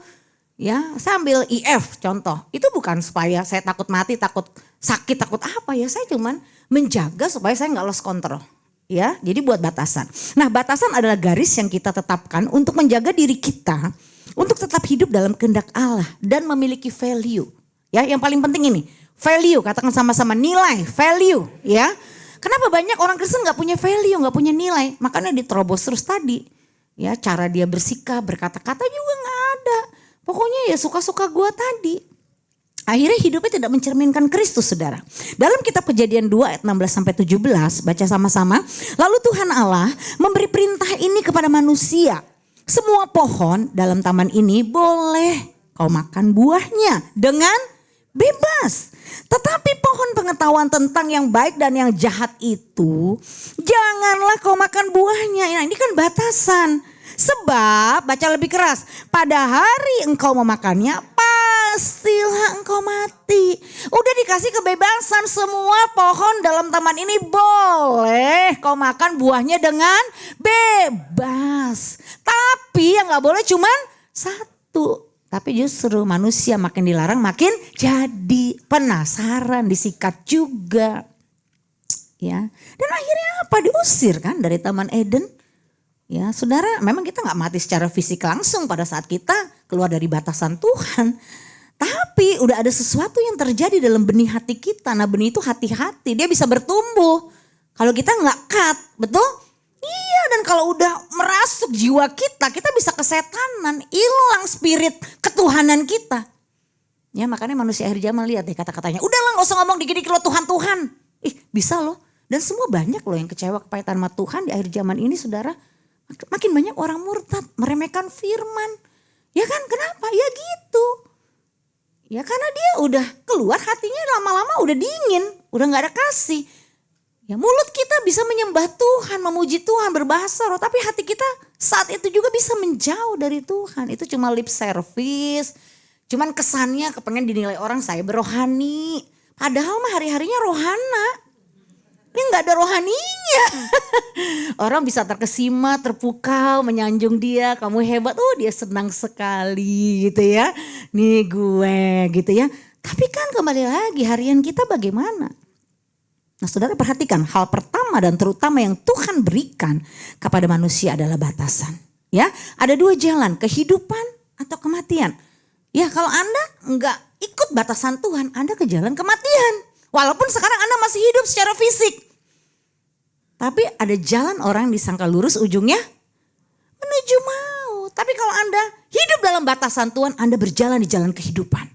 Ya, saya ambil IF contoh. Itu bukan supaya saya takut mati, takut sakit, takut apa ya. Saya cuman menjaga supaya saya nggak lost control. Ya, jadi buat batasan. Nah, batasan adalah garis yang kita tetapkan untuk menjaga diri kita untuk tetap hidup dalam kehendak Allah dan memiliki value. Ya, yang paling penting ini, value, katakan sama-sama nilai, value, ya. Kenapa banyak orang Kristen nggak punya value, nggak punya nilai? Makanya diterobos terus tadi. Ya, cara dia bersikap, berkata-kata juga nggak ada. Pokoknya ya suka-suka gua tadi. Akhirnya hidupnya tidak mencerminkan Kristus saudara. Dalam kitab Kejadian 2 ayat 16-17 baca sama-sama. Lalu Tuhan Allah memberi perintah ini kepada manusia. Semua pohon dalam taman ini boleh kau makan buahnya dengan bebas. Tetapi pohon pengetahuan tentang yang baik dan yang jahat itu janganlah kau makan buahnya. Nah, ini kan batasan. Sebab, baca lebih keras, pada hari engkau memakannya pastilah engkau mati. Udah dikasih kebebasan, semua pohon dalam taman ini boleh kau makan buahnya dengan bebas. Tapi yang gak boleh cuman satu. Tapi justru manusia makin dilarang makin jadi penasaran, disikat juga. Ya. Dan akhirnya apa? Diusir kan dari Taman Eden. Ya, saudara, memang kita gak mati secara fisik langsung pada saat kita keluar dari batasan Tuhan. Tapi udah ada sesuatu yang terjadi dalam benih hati kita. Nah, benih itu hati-hati, dia bisa bertumbuh. Kalau kita gak cut, betul? Iya, dan kalau udah merasuk jiwa kita bisa kesetanan, hilang spirit ketuhanan kita. Ya, makanya manusia akhir zaman lihat deh kata-katanya. Udahlah gak usah ngomong dikit-dikit lo Tuhan. Bisa loh. Dan semua banyak loh yang kecewa kepahitan sama Tuhan di akhir zaman ini saudara. Makin banyak orang murtad, meremehkan firman. Ya kan, kenapa? Ya gitu. Ya karena dia udah keluar hatinya lama-lama udah dingin, udah gak ada kasih. Ya mulut kita bisa menyembah Tuhan, memuji Tuhan, berbahasa roh. Tapi hati kita saat itu juga bisa menjauh dari Tuhan. Itu cuma lip service, cuman kesannya kepengen dinilai orang saya berohani. Padahal mah hari-harinya rohana. Ini gak ada rohaninya. Orang bisa terkesima, terpukau, menyanjung dia. Kamu hebat, dia senang sekali gitu ya. Nih gue gitu ya. Tapi kan kembali lagi harian kita bagaimana? Nah saudara perhatikan hal pertama dan terutama yang Tuhan berikan kepada manusia adalah batasan. Ya, ada dua jalan, kehidupan atau kematian. Ya, kalau Anda enggak ikut batasan Tuhan, Anda ke jalan kematian. Walaupun sekarang Anda masih hidup secara fisik. Tapi ada jalan orang yang disangka lurus, ujungnya menuju maut. Tapi kalau Anda hidup dalam batasan Tuhan, Anda berjalan di jalan kehidupan.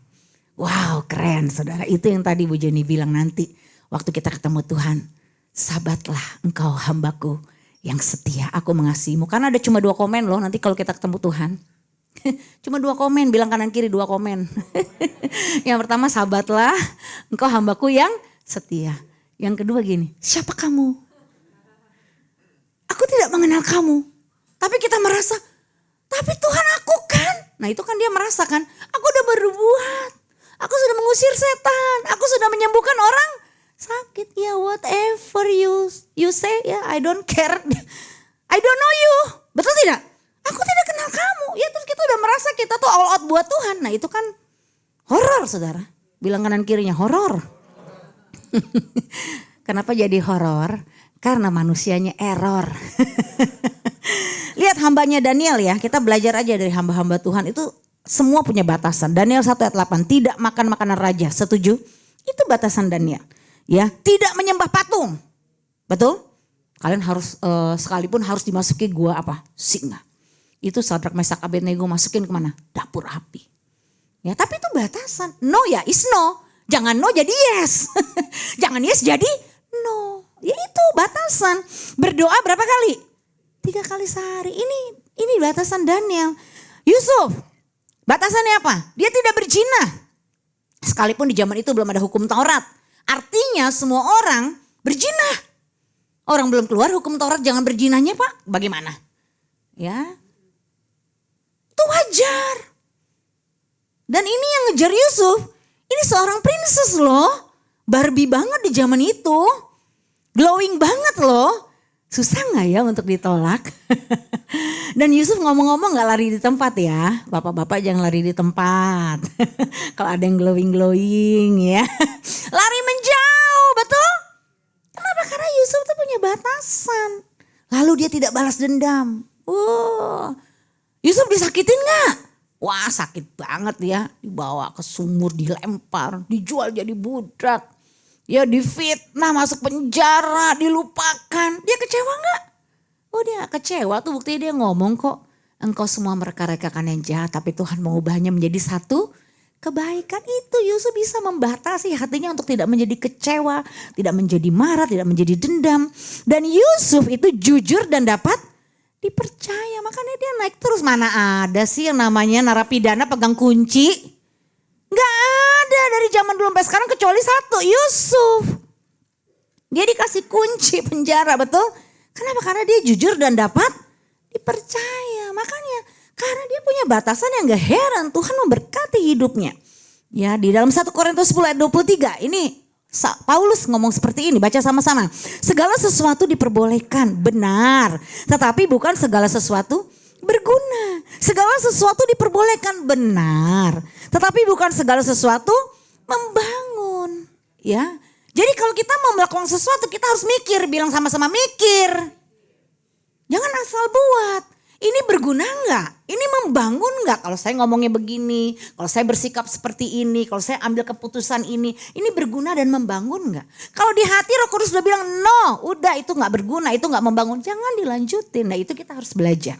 Wow, keren saudara. Itu yang tadi Bu Jenny bilang nanti waktu kita ketemu Tuhan. Sabatlah engkau hambaku yang setia, aku mengasihimu. Karena ada cuma 2 komen loh nanti kalau kita ketemu Tuhan. Cuma 2 komen, bilang kanan kiri 2 komen. Yang pertama, sabatlah engkau hambaku yang setia. Yang kedua gini, siapa kamu? Aku tidak mengenal kamu. Tapi kita merasa, tapi Tuhan aku kan. Nah itu kan dia merasakan, aku udah berbuat. Aku sudah mengusir setan. Aku sudah menyembuhkan orang sakit. Ya whatever you say, ya I don't care. I don't know you. Betul tidak? Aku tidak kenal kamu. Ya terus kita udah merasa kita tuh all out buat Tuhan. Nah itu kan horor saudara. Bilang kanan kirinya horor. Kenapa jadi horor? Karena manusianya error. Lihat hambanya Daniel ya. Kita belajar aja dari hamba-hamba Tuhan itu semua punya batasan. Daniel 1 ayat 8. Tidak makan makanan raja. Setuju? Itu batasan Daniel. Ya, tidak menyembah patung. Betul? Kalian harus sekalipun harus dimasuki gua apa? Singa. Itu Sadrak Mesak Abednego masukin kemana? Dapur api. Ya, tapi itu batasan. No ya is no. Jangan no jadi yes. Jangan yes jadi no. Ya itu batasan. Berdoa berapa kali? 3 kali sehari. Ini batasan Daniel. Yusuf, batasannya apa? Dia tidak berzina. Sekalipun di zaman itu belum ada hukum Taurat. Artinya semua orang berzina. Orang belum keluar hukum Taurat jangan berzinanya Pak. Bagaimana? Ya, itu wajar. Dan ini yang ngejar Yusuf. Ini seorang princess loh. Barbie banget di zaman itu. Glowing banget loh. Susah gak ya untuk ditolak? Dan Yusuf ngomong-ngomong gak lari di tempat ya. Bapak-bapak jangan lari di tempat. Kalau ada yang glowing-glowing ya. Lari menjauh, betul? Kenapa? Karena Yusuf tuh punya batasan. Lalu dia tidak balas dendam. Yusuf disakitin gak? Wah sakit banget ya. Dibawa ke sumur, dilempar, dijual jadi budak. Ya difitnah, masuk penjara, dilupakan. Dia kecewa gak? Oh dia kecewa tuh buktinya dia ngomong kok. Engkau semua mereka-rekakan yang jahat tapi Tuhan mengubahnya menjadi satu kebaikan. Itu Yusuf bisa membatasi hatinya untuk tidak menjadi kecewa, tidak menjadi marah, tidak menjadi dendam. Dan Yusuf itu jujur dan dapat dipercaya. Makanya dia naik terus. Mana ada sih yang namanya narapidana pegang kunci? Gak ada dari zaman dulu sampai sekarang kecuali satu, Yusuf. Dia dikasih kunci penjara, betul? Kenapa? Karena dia jujur dan dapat dipercaya. Makanya karena dia punya batasan yang gak heran Tuhan memberkati hidupnya. Ya di dalam 1 Korintus 10 ayat 23 ini Paulus ngomong seperti ini, baca sama-sama. Segala sesuatu diperbolehkan, benar. Tetapi bukan segala sesuatu berguna. Segala sesuatu diperbolehkan, benar. Tetapi bukan segala sesuatu membangun. Ya, jadi kalau kita mau melakukan sesuatu kita harus mikir, bilang sama-sama mikir. Jangan asal buat. Ini berguna enggak? Ini membangun enggak? Kalau saya ngomongnya begini, kalau saya bersikap seperti ini, kalau saya ambil keputusan ini berguna dan membangun enggak? Kalau di hati Roh Kudus udah bilang no, udah itu enggak berguna, itu enggak membangun, jangan dilanjutin. Nah itu kita harus belajar.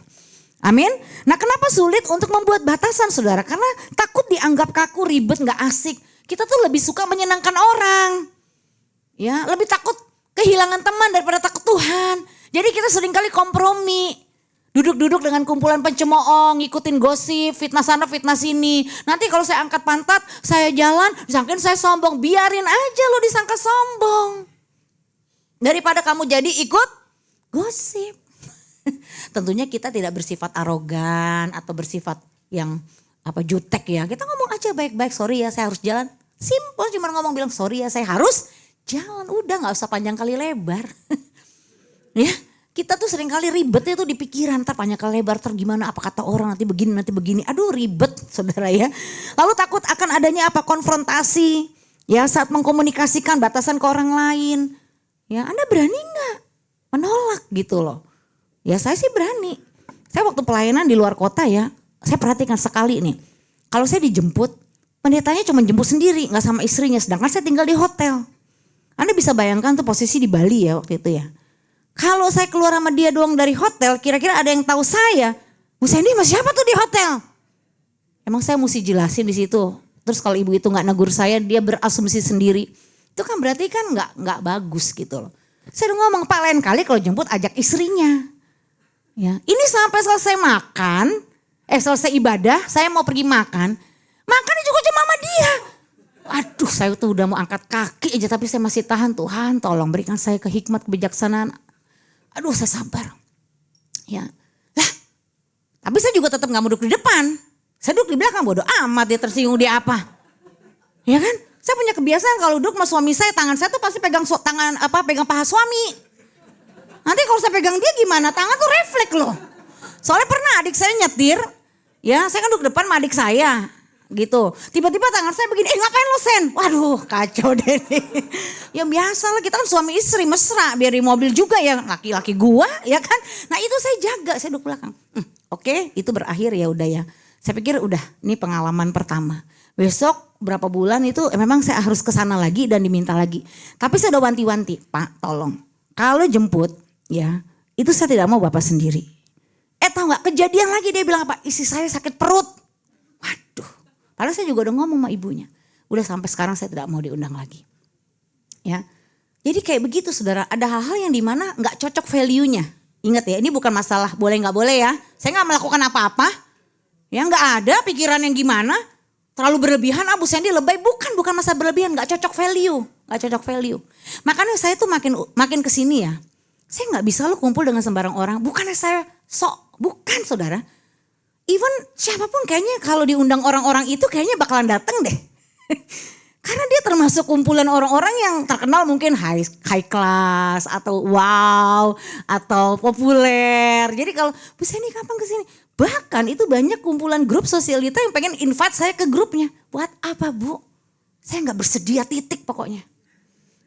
Amin. Nah kenapa sulit untuk membuat batasan saudara? Karena takut dianggap kaku, ribet, enggak asik. Kita tuh lebih suka menyenangkan orang. Ya, lebih takut kehilangan teman daripada takut Tuhan. Jadi kita seringkali kompromi. Duduk-duduk dengan kumpulan pencemooh, ngikutin gosip, fitnah sana, fitnah sini. Nanti kalau saya angkat pantat, saya jalan, disangkain saya sombong. Biarin aja lo disangka sombong. Daripada kamu jadi ikut gosip. Tentunya kita tidak bersifat arogan atau bersifat yang jutek ya. Kita ngomong aja baik-baik, sorry ya saya harus jalan. Simpel cuma ngomong bilang sorry ya saya harus jalan. Udah gak usah panjang kali lebar. Ya. Kita tuh sering kali ribetnya tuh di pikiran, ntar panjang kali lebar, ntar gimana, apa kata orang, nanti begini. Aduh ribet saudara ya. Lalu takut akan adanya konfrontasi ya saat mengkomunikasikan batasan ke orang lain. Ya Anda berani gak menolak gitu loh. Ya saya sih berani. Saya waktu pelayanan di luar kota ya, saya perhatikan sekali nih. Kalau saya dijemput, pendetanya cuma jemput sendiri, gak sama istrinya. Sedangkan saya tinggal di hotel. Anda bisa bayangkan tuh posisi di Bali ya waktu itu ya. Kalau saya keluar sama dia doang dari hotel, kira-kira ada yang tahu saya. Bu Sandy sama siapa tuh di hotel? Emang saya mesti jelasin di situ. Terus kalau ibu itu gak negur saya, dia berasumsi sendiri. Itu kan berarti kan gak bagus gitu loh. Saya udah ngomong, Pak, lain kali kalau jemput ajak istrinya. Ya, ini sampai selesai makan, selesai ibadah, saya mau pergi makan. Makannya juga cuma sama dia. Aduh, saya tuh udah mau angkat kaki aja tapi saya masih tahan. Tuhan, tolong berikan saya kehikmat, kebijaksanaan. Aduh, saya sabar. Ya. Lah, tapi saya juga tetap gak mau duduk di depan. Saya duduk di belakang, bodoh amat dia tersinggung dia apa. Ya kan? Saya punya kebiasaan kalau duduk sama suami saya, tangan saya tuh pasti pegang pegang paha suami. Nanti kalau saya pegang dia gimana? Tangan tuh refleks loh. Soalnya pernah adik saya nyetir, ya saya kan duduk depan sama adik saya gitu. Tiba-tiba tangan saya begini, ngapain lo Sen? Waduh kacau deh nih. Ya biasa lah, kita kan suami istri mesra, biar di mobil juga ya laki-laki gua ya kan. Nah itu saya jaga, saya duduk belakang. Oke, itu berakhir ya udah ya. Saya pikir udah, ini pengalaman pertama. Besok berapa bulan itu memang saya harus ke sana lagi dan diminta lagi. Tapi saya udah wanti-wanti, Pak tolong. Kalau jemput ya itu saya tidak mau Bapak sendiri. Tahu gak kejadian lagi dia bilang apa? Istri saya sakit perut. Waduh, padahal saya juga udah ngomong sama ibunya. Udah sampai sekarang saya tidak mau diundang lagi. Ya, jadi kayak begitu saudara. Ada hal-hal yang dimana gak cocok value-nya. Ingat ya, ini bukan masalah boleh gak boleh ya. Saya gak melakukan apa-apa. Ya gak ada pikiran yang gimana. Terlalu berlebihan, Bu Sandy lebay. Bukan masalah berlebihan, gak cocok value. Gak cocok value. Makanya saya tuh makin kesini ya. Saya gak bisa loh kumpul dengan sembarang orang. Bukannya saya bukan saudara. Even siapapun kayaknya kalau diundang orang-orang itu kayaknya bakalan datang deh. Karena dia termasuk kumpulan orang-orang yang terkenal mungkin high class atau wow atau populer. Jadi kalau Bu Sandy kapan kesini? Bahkan itu banyak kumpulan grup sosialita yang pengen invite saya ke grupnya. Buat apa Bu? Saya gak bersedia titik pokoknya.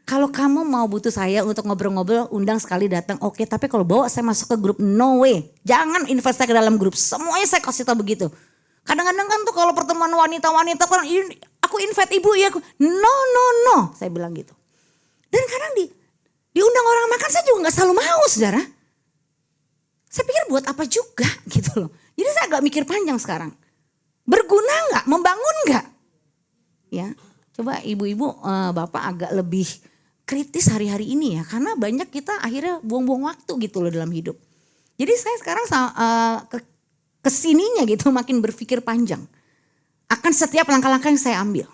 Kalau kamu mau butuh saya untuk ngobrol-ngobrol, undang sekali datang. Oke, tapi kalau bawa saya masuk ke grup, no way. Jangan invite saya ke dalam grup. Semuanya saya kasih tahu begitu. Kadang-kadang kan tuh kalau pertemuan wanita-wanita, aku invite ibu ya. No. Saya bilang gitu. Dan kadang diundang orang makan saya juga gak selalu mau saudara. Saya pikir buat apa juga gitu loh. Jadi saya agak mikir panjang sekarang. Berguna gak? Membangun gak? Ya, coba ibu-ibu bapak agak lebih kritis hari-hari ini ya. Karena banyak kita akhirnya buang-buang waktu gitu loh dalam hidup. Jadi saya sekarang kesininya gitu makin berpikir panjang. Akan setiap langkah-langkah yang saya ambil.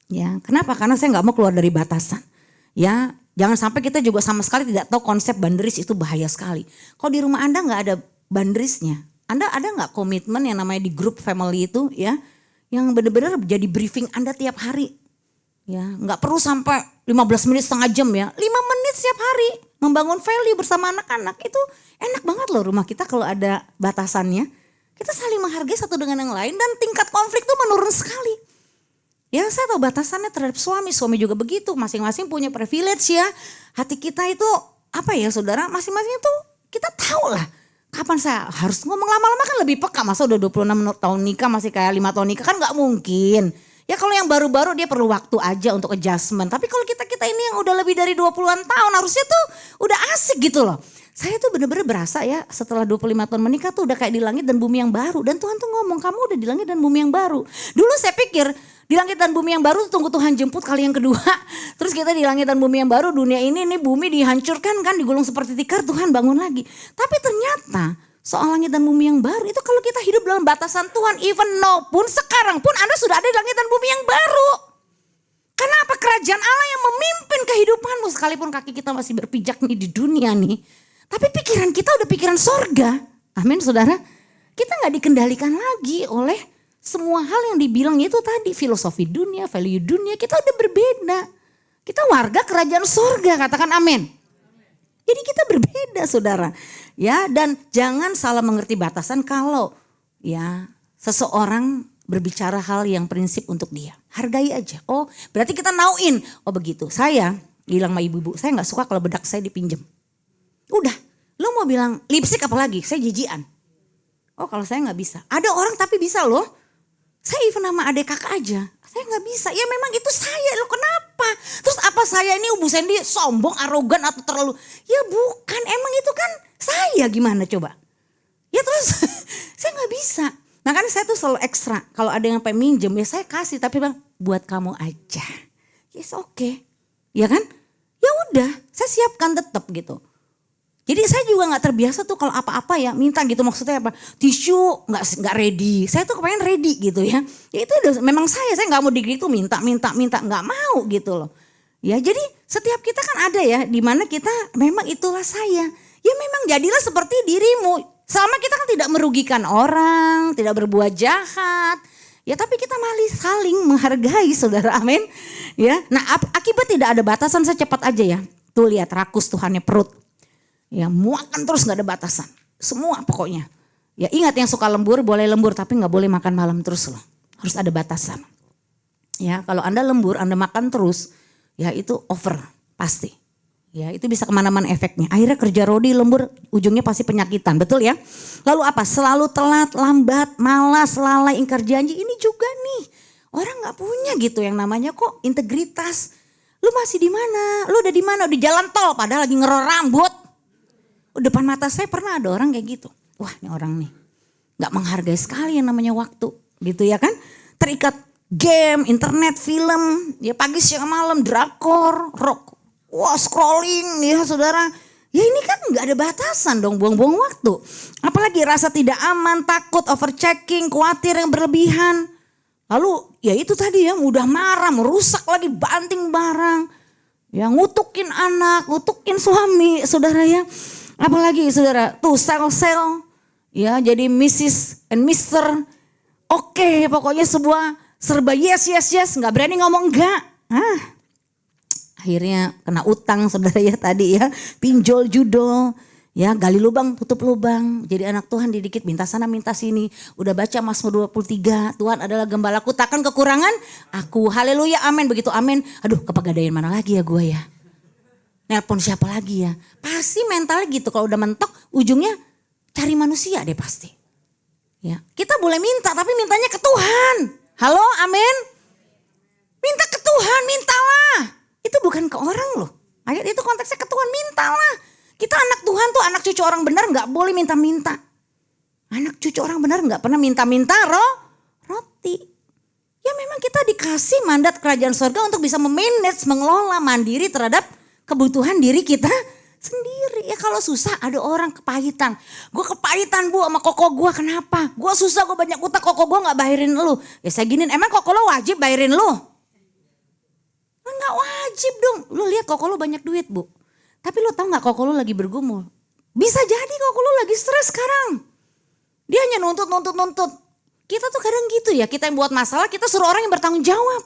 Ya, kenapa? Karena saya gak mau keluar dari batasan. Ya, jangan sampai kita juga sama sekali tidak tahu konsep boundaries itu bahaya sekali. Kalau di rumah Anda gak ada boundariesnya. Anda ada gak komitmen yang namanya di grup family itu ya. Yang benar-benar jadi briefing Anda tiap hari. Ya, nggak perlu sampai 15 menit setengah jam ya. 5 menit setiap hari membangun value bersama anak-anak. Itu enak banget loh rumah kita kalau ada batasannya. Kita saling menghargai satu dengan yang lain dan tingkat konflik tuh menurun sekali. Ya saya tahu batasannya terhadap suami juga begitu. Masing-masing punya privilege ya. Hati kita itu apa ya saudara, masing-masing itu kita tahu lah. Kapan saya harus ngomong lama-lama kan lebih peka. Masa udah 26 tahun nikah masih kayak 5 tahun nikah kan gak mungkin. Ya kalau yang baru-baru dia perlu waktu aja untuk adjustment. Tapi kalau kita ini yang udah lebih dari 20-an tahun harusnya tuh udah asik gitu loh. Saya tuh bener-bener berasa ya setelah 25 tahun menikah tuh udah kayak di langit dan bumi yang baru. Dan Tuhan tuh ngomong kamu udah di langit dan bumi yang baru. Dulu saya pikir di langit dan bumi yang baru tunggu Tuhan jemput kali yang kedua. Terus kita di langit dan bumi yang baru, dunia ini bumi dihancurkan kan, digulung seperti tikar, Tuhan bangun lagi. Tapi ternyata soal langit dan bumi yang baru itu kalau kita hidup dalam batasan Tuhan, even now pun sekarang pun Anda sudah ada di langit dan bumi yang baru. Kenapa kerajaan Allah yang memimpin kehidupanmu sekalipun kaki kita masih berpijak nih di dunia nih. Tapi pikiran kita udah pikiran sorga. Amin saudara. Kita gak dikendalikan lagi oleh semua hal yang dibilang itu tadi. Filosofi dunia, value dunia, kita udah berbeda. Kita warga kerajaan sorga, katakan amin. Jadi kita berbeda saudara. Ya, dan jangan salah mengerti batasan kalau ya seseorang berbicara hal yang prinsip untuk dia. Hargai aja. Oh berarti kita nauin. Oh begitu. Saya bilang sama ibu-ibu, saya gak suka kalau bedak saya dipinjem. Udah, lo mau bilang lipstick apalagi, saya jijian. Oh kalau saya nggak bisa. Ada orang tapi bisa loh. Saya even sama adik kakak aja. Saya nggak bisa. Ya memang itu saya loh, kenapa? Terus apa saya ini Bu Sandy sombong, arogan atau terlalu? Ya bukan, emang itu kan saya, gimana coba? Ya terus saya nggak bisa. Nah kan saya tuh selalu ekstra. Kalau ada yang pengen minjem ya saya kasih. Tapi bang buat kamu aja. Yes oke. Ya kan? Ya udah saya siapkan tetap gitu. Jadi saya juga nggak terbiasa tuh kalau apa-apa ya minta gitu, maksudnya apa, tisu nggak ready. Saya tuh kepengen ready gitu ya. Ya itu udah, memang saya nggak mau gitu minta nggak mau gitu loh. Ya jadi setiap kita kan ada ya di mana kita memang itulah saya. Ya memang jadilah seperti dirimu. Selama kita kan tidak merugikan orang, tidak berbuat jahat. Ya tapi kita malah saling menghargai saudara, amin. Ya, nah akibat tidak ada batasan, saya cepat aja ya. Tuh lihat rakus Tuhannya perut. Ya muakan terus gak ada batasan. Semua pokoknya. Ya ingat yang suka lembur boleh lembur tapi gak boleh makan malam terus loh. Harus ada batasan. Ya kalau Anda lembur, Anda makan terus. Ya itu over pasti. Ya itu bisa kemana-mana efeknya. Akhirnya kerja rodi lembur ujungnya pasti penyakitan. Betul ya. Lalu apa? Selalu telat, lambat, malas, lalai, ingkar janji. Ini juga nih. Orang gak punya gitu yang namanya kok integritas. Lu masih di mana? Lu udah di mana? Di jalan tol padahal lagi ngerol rambut. Depan mata saya pernah ada orang kayak gitu. Wah ini orang nih gak menghargai sekali yang namanya waktu gitu ya kan. Terikat game, internet, film, ya pagi siang malam, drakor, rock. Wah scrolling ya saudara. Ya ini kan gak ada batasan dong, buang-buang waktu. Apalagi rasa tidak aman, takut, overchecking, khawatir yang berlebihan. Lalu ya itu tadi ya mudah marah, merusak lagi, banting barang. Ya ngutukin anak, ngutukin suami saudara ya. Apalagi saudara, tuh sel-sel, ya jadi Mrs. and Mr. Oke, pokoknya sebuah serba yes, gak berani ngomong enggak. Akhirnya kena utang saudara ya tadi ya, pinjol judol, ya gali lubang tutup lubang. Jadi anak Tuhan didikit minta sana minta sini. Udah baca Mazmur 23, Tuhan adalah gembalaku takkan kekurangan aku. Haleluya, amin. Begitu amin, aduh kepegadaian mana lagi ya gue ya. Nelpon siapa lagi ya? Pasti mentalnya gitu, kalau udah mentok ujungnya cari manusia deh pasti. Ya, kita boleh minta tapi mintanya ke Tuhan. Halo, amin. Minta ke Tuhan, mintalah. Itu bukan ke orang loh. Ayat itu konteksnya ke Tuhan, mintalah. Kita anak Tuhan tuh, anak cucu orang benar gak boleh minta-minta. Anak cucu orang benar gak pernah minta-minta roti. Ya memang kita dikasih mandat kerajaan surga untuk bisa memanage, mengelola mandiri terhadap kebutuhan diri kita sendiri. Ya kalau susah ada orang kepahitan. Gue kepahitan Bu sama koko gue, kenapa? Gue susah, gue banyak utang, koko gue gak bayarin lu. Ya saya giniin, emang koko lo wajib bayarin lu? Enggak wajib dong. Lu lihat koko lo banyak duit Bu. Tapi lu tahu gak koko lo lagi bergumul? Bisa jadi koko lo lagi stres sekarang. Dia hanya nuntut. Kita tuh kadang gitu ya, kita yang buat masalah kita suruh orang yang bertanggung jawab.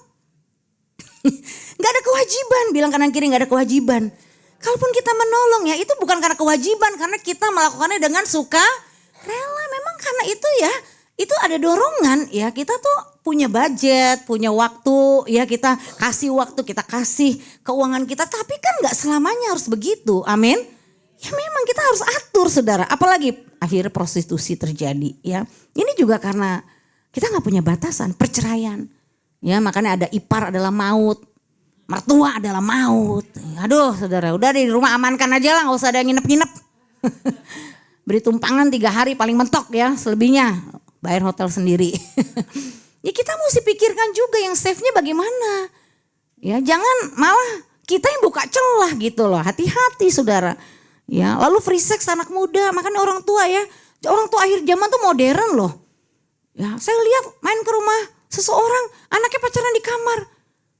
Gak ada kewajiban, bilang kanan kiri gak ada kewajiban. Kalaupun kita menolong ya itu bukan karena kewajiban, karena kita melakukannya dengan suka rela. Memang karena itu ya, itu ada dorongan ya, kita tuh punya budget, punya waktu ya, kita kasih waktu, kita kasih keuangan kita. Tapi kan gak selamanya harus begitu, amin. Ya memang kita harus atur saudara, apalagi akhirnya prostitusi terjadi ya. Ini juga karena kita gak punya batasan, perceraian. Ya makanya ada ipar adalah maut, mertua adalah maut. Aduh saudara, udah di rumah amankan aja lah, gak usah ada yang nginep-nginep. Beri tumpangan 3 hari paling mentok ya, selebihnya bayar hotel sendiri. Ya kita mesti pikirkan juga yang safe-nya bagaimana. Ya jangan malah kita yang buka celah gitu loh, hati-hati saudara. Ya lalu free sex anak muda, makanya orang tua ya, orang tua akhir zaman tuh modern loh. Ya saya lihat main ke rumah seseorang, anaknya pacaran di kamar.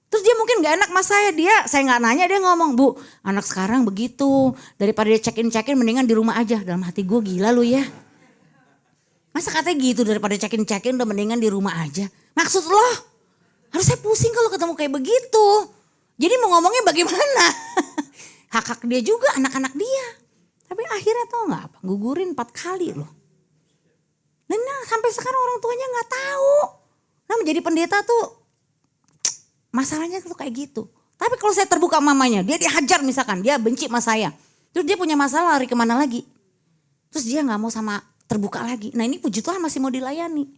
Terus dia mungkin gak enak sama saya gak nanya, dia ngomong, Bu anak sekarang begitu, daripada dia check-in mendingan di rumah aja. Dalam hati gue, gila lu ya. Masa katanya gitu, daripada check-in udah mendingan di rumah aja. Maksud lo, harus saya pusing kalau ketemu kayak begitu. Jadi mau ngomongnya bagaimana? Hak-hak dia juga, anak-anak dia. Tapi akhirnya tau gak apa, gugurin 4 kali loh. Dan sampai sekarang orang tuanya gak tahu. Nah menjadi pendeta tuh masalahnya tuh kayak gitu. Tapi kalau saya terbuka mamanya, dia dihajar misalkan, dia benci sama saya. Terus dia punya masalah, lari kemana lagi? Terus dia gak mau sama terbuka lagi. Nah ini puji Tuhan masih mau dilayani.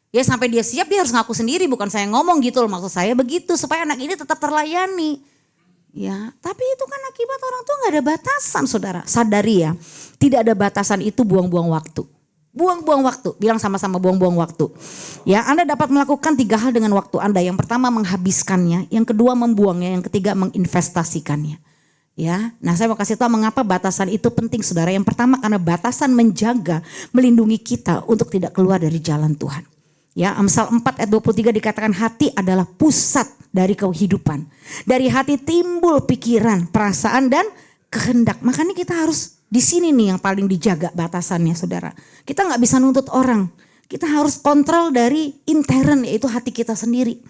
Ya sampai dia siap dia harus ngaku sendiri, bukan saya ngomong gitu loh, maksud saya begitu supaya anak ini tetap terlayani. Ya, tapi itu kan akibat orang tua gak ada batasan saudara. Sadari ya, tidak ada batasan itu buang-buang waktu. Buang-buang waktu, bilang sama-sama buang-buang waktu. Ya, Anda dapat melakukan 3 hal dengan waktu Anda. Yang pertama menghabiskannya, yang kedua membuangnya, yang ketiga menginvestasikannya. Ya, nah saya mau kasih tahu mengapa batasan itu penting saudara. Yang pertama karena batasan menjaga, melindungi kita untuk tidak keluar dari jalan Tuhan. Ya, Amsal 4 ayat 23 dikatakan hati adalah pusat dari kehidupan. Dari hati timbul pikiran, perasaan dan kehendak. Makanya kita harus di sini nih yang paling dijaga batasannya saudara. Kita nggak bisa nuntut orang. Kita harus kontrol dari intern yaitu hati kita sendiri.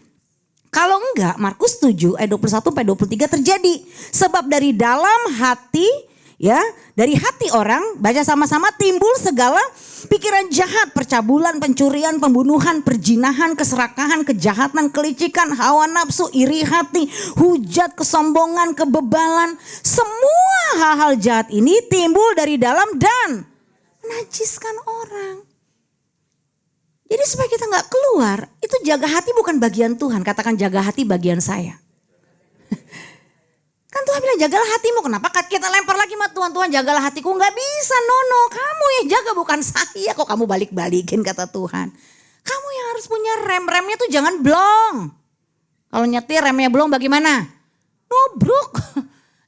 Kalau enggak Markus 7 ayat 21 sampai 23 terjadi. Sebab dari dalam hati ya, dari hati orang baca sama-sama timbul segala pikiran jahat, percabulan, pencurian, pembunuhan, perzinahan, keserakahan, kejahatan, kelicikan, hawa nafsu, iri hati, hujat, kesombongan, kebebalan. Semua hal-hal jahat ini timbul dari dalam dan menajiskan orang. Jadi supaya kita gak keluar, itu jaga hati bukan bagian Tuhan. Katakan jaga hati bagian saya. Kan Tuhan bilang jagalah hatimu, kenapa kita lempar lagi sama Tuhan, Tuhan jagalah hatiku. Gak bisa, no, kamu yang jaga bukan saya. Kok kamu balik-balikin kata Tuhan. Kamu yang harus punya remnya tuh jangan blong. Kalau nyetir remnya blong bagaimana? Nubruk.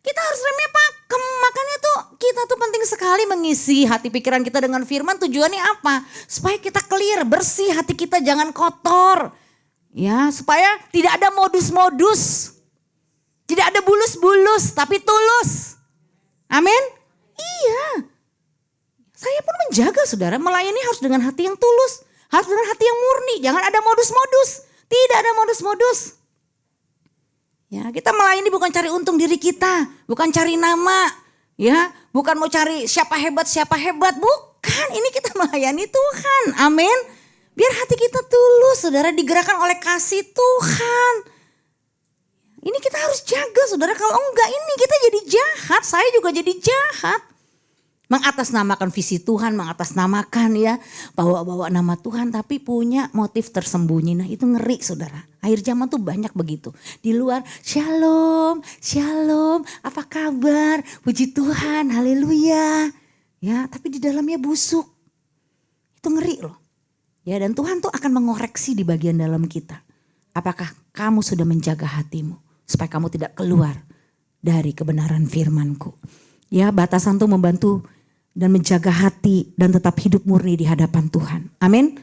Kita harus remnya pakem, makanya tuh kita tuh penting sekali mengisi hati pikiran kita dengan firman. Tujuannya apa? Supaya kita clear, bersih, hati kita jangan kotor. Ya, supaya tidak ada modus-modus. Tidak ada bulus-bulus, tapi tulus. Amin? Iya. Saya pun menjaga saudara, melayani harus dengan hati yang tulus. Harus dengan hati yang murni, jangan ada modus-modus. Tidak ada modus-modus. Ya, kita melayani bukan cari untung diri kita, bukan cari nama, ya, bukan mau cari siapa hebat, bukan. Ini kita melayani Tuhan, amin. Biar hati kita tulus, saudara, digerakkan oleh kasih Tuhan. Ini kita harus jaga, saudara. Kalau enggak ini kita jadi jahat, saya juga jadi jahat. Mengatasnamakan visi Tuhan, mengatasnamakan ya, bawa-bawa nama Tuhan tapi punya motif tersembunyi. Nah itu ngeri saudara. Akhir zaman tuh banyak begitu. Di luar shalom, apa kabar? Puji Tuhan, haleluya. Ya, tapi di dalamnya busuk. Itu ngeri loh. Ya, dan Tuhan tuh akan mengoreksi di bagian dalam kita. Apakah kamu sudah menjaga hatimu supaya kamu tidak keluar dari kebenaran firman-Ku. Ya, batasan tuh membantu dan menjaga hati dan tetap hidup murni di hadapan Tuhan. Amin.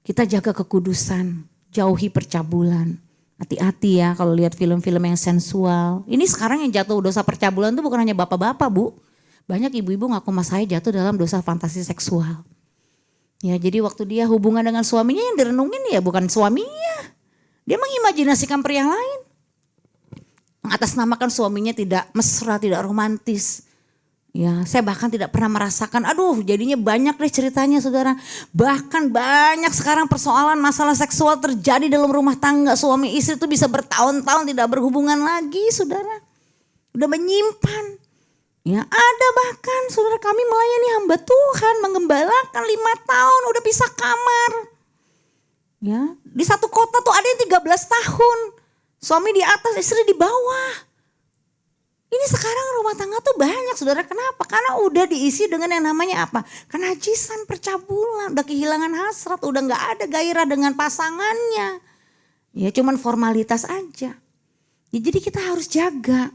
Kita jaga kekudusan, jauhi percabulan. Hati-hati ya kalau lihat film-film yang sensual. Ini sekarang yang jatuh dosa percabulan tuh bukan hanya bapak-bapak bu. Banyak ibu-ibu ngaku mas saya jatuh dalam dosa fantasi seksual. Ya jadi waktu dia hubungan dengan suaminya yang direnungin ya bukan suaminya. Dia mengimajinasikan pria yang lain. Mengatasnamakan suaminya tidak mesra, tidak romantis. Ya, saya bahkan tidak pernah merasakan, aduh jadinya banyak deh ceritanya saudara. Bahkan banyak sekarang persoalan masalah seksual terjadi dalam rumah tangga. Suami istri itu bisa bertahun-tahun tidak berhubungan lagi saudara. Udah menyimpan. Ya, ada bahkan saudara kami melayani hamba Tuhan, mengembalakan 5 tahun udah pisah kamar. Ya, di satu kota tuh ada yang 13 tahun. Suami di atas, istri di bawah. Ini sekarang rumah tangga tuh banyak saudara. Kenapa? Karena udah diisi dengan yang namanya apa? Kenajisan, percabulan, udah kehilangan hasrat, udah gak ada gairah dengan pasangannya. Ya cuman formalitas aja. Ya, jadi kita harus jaga.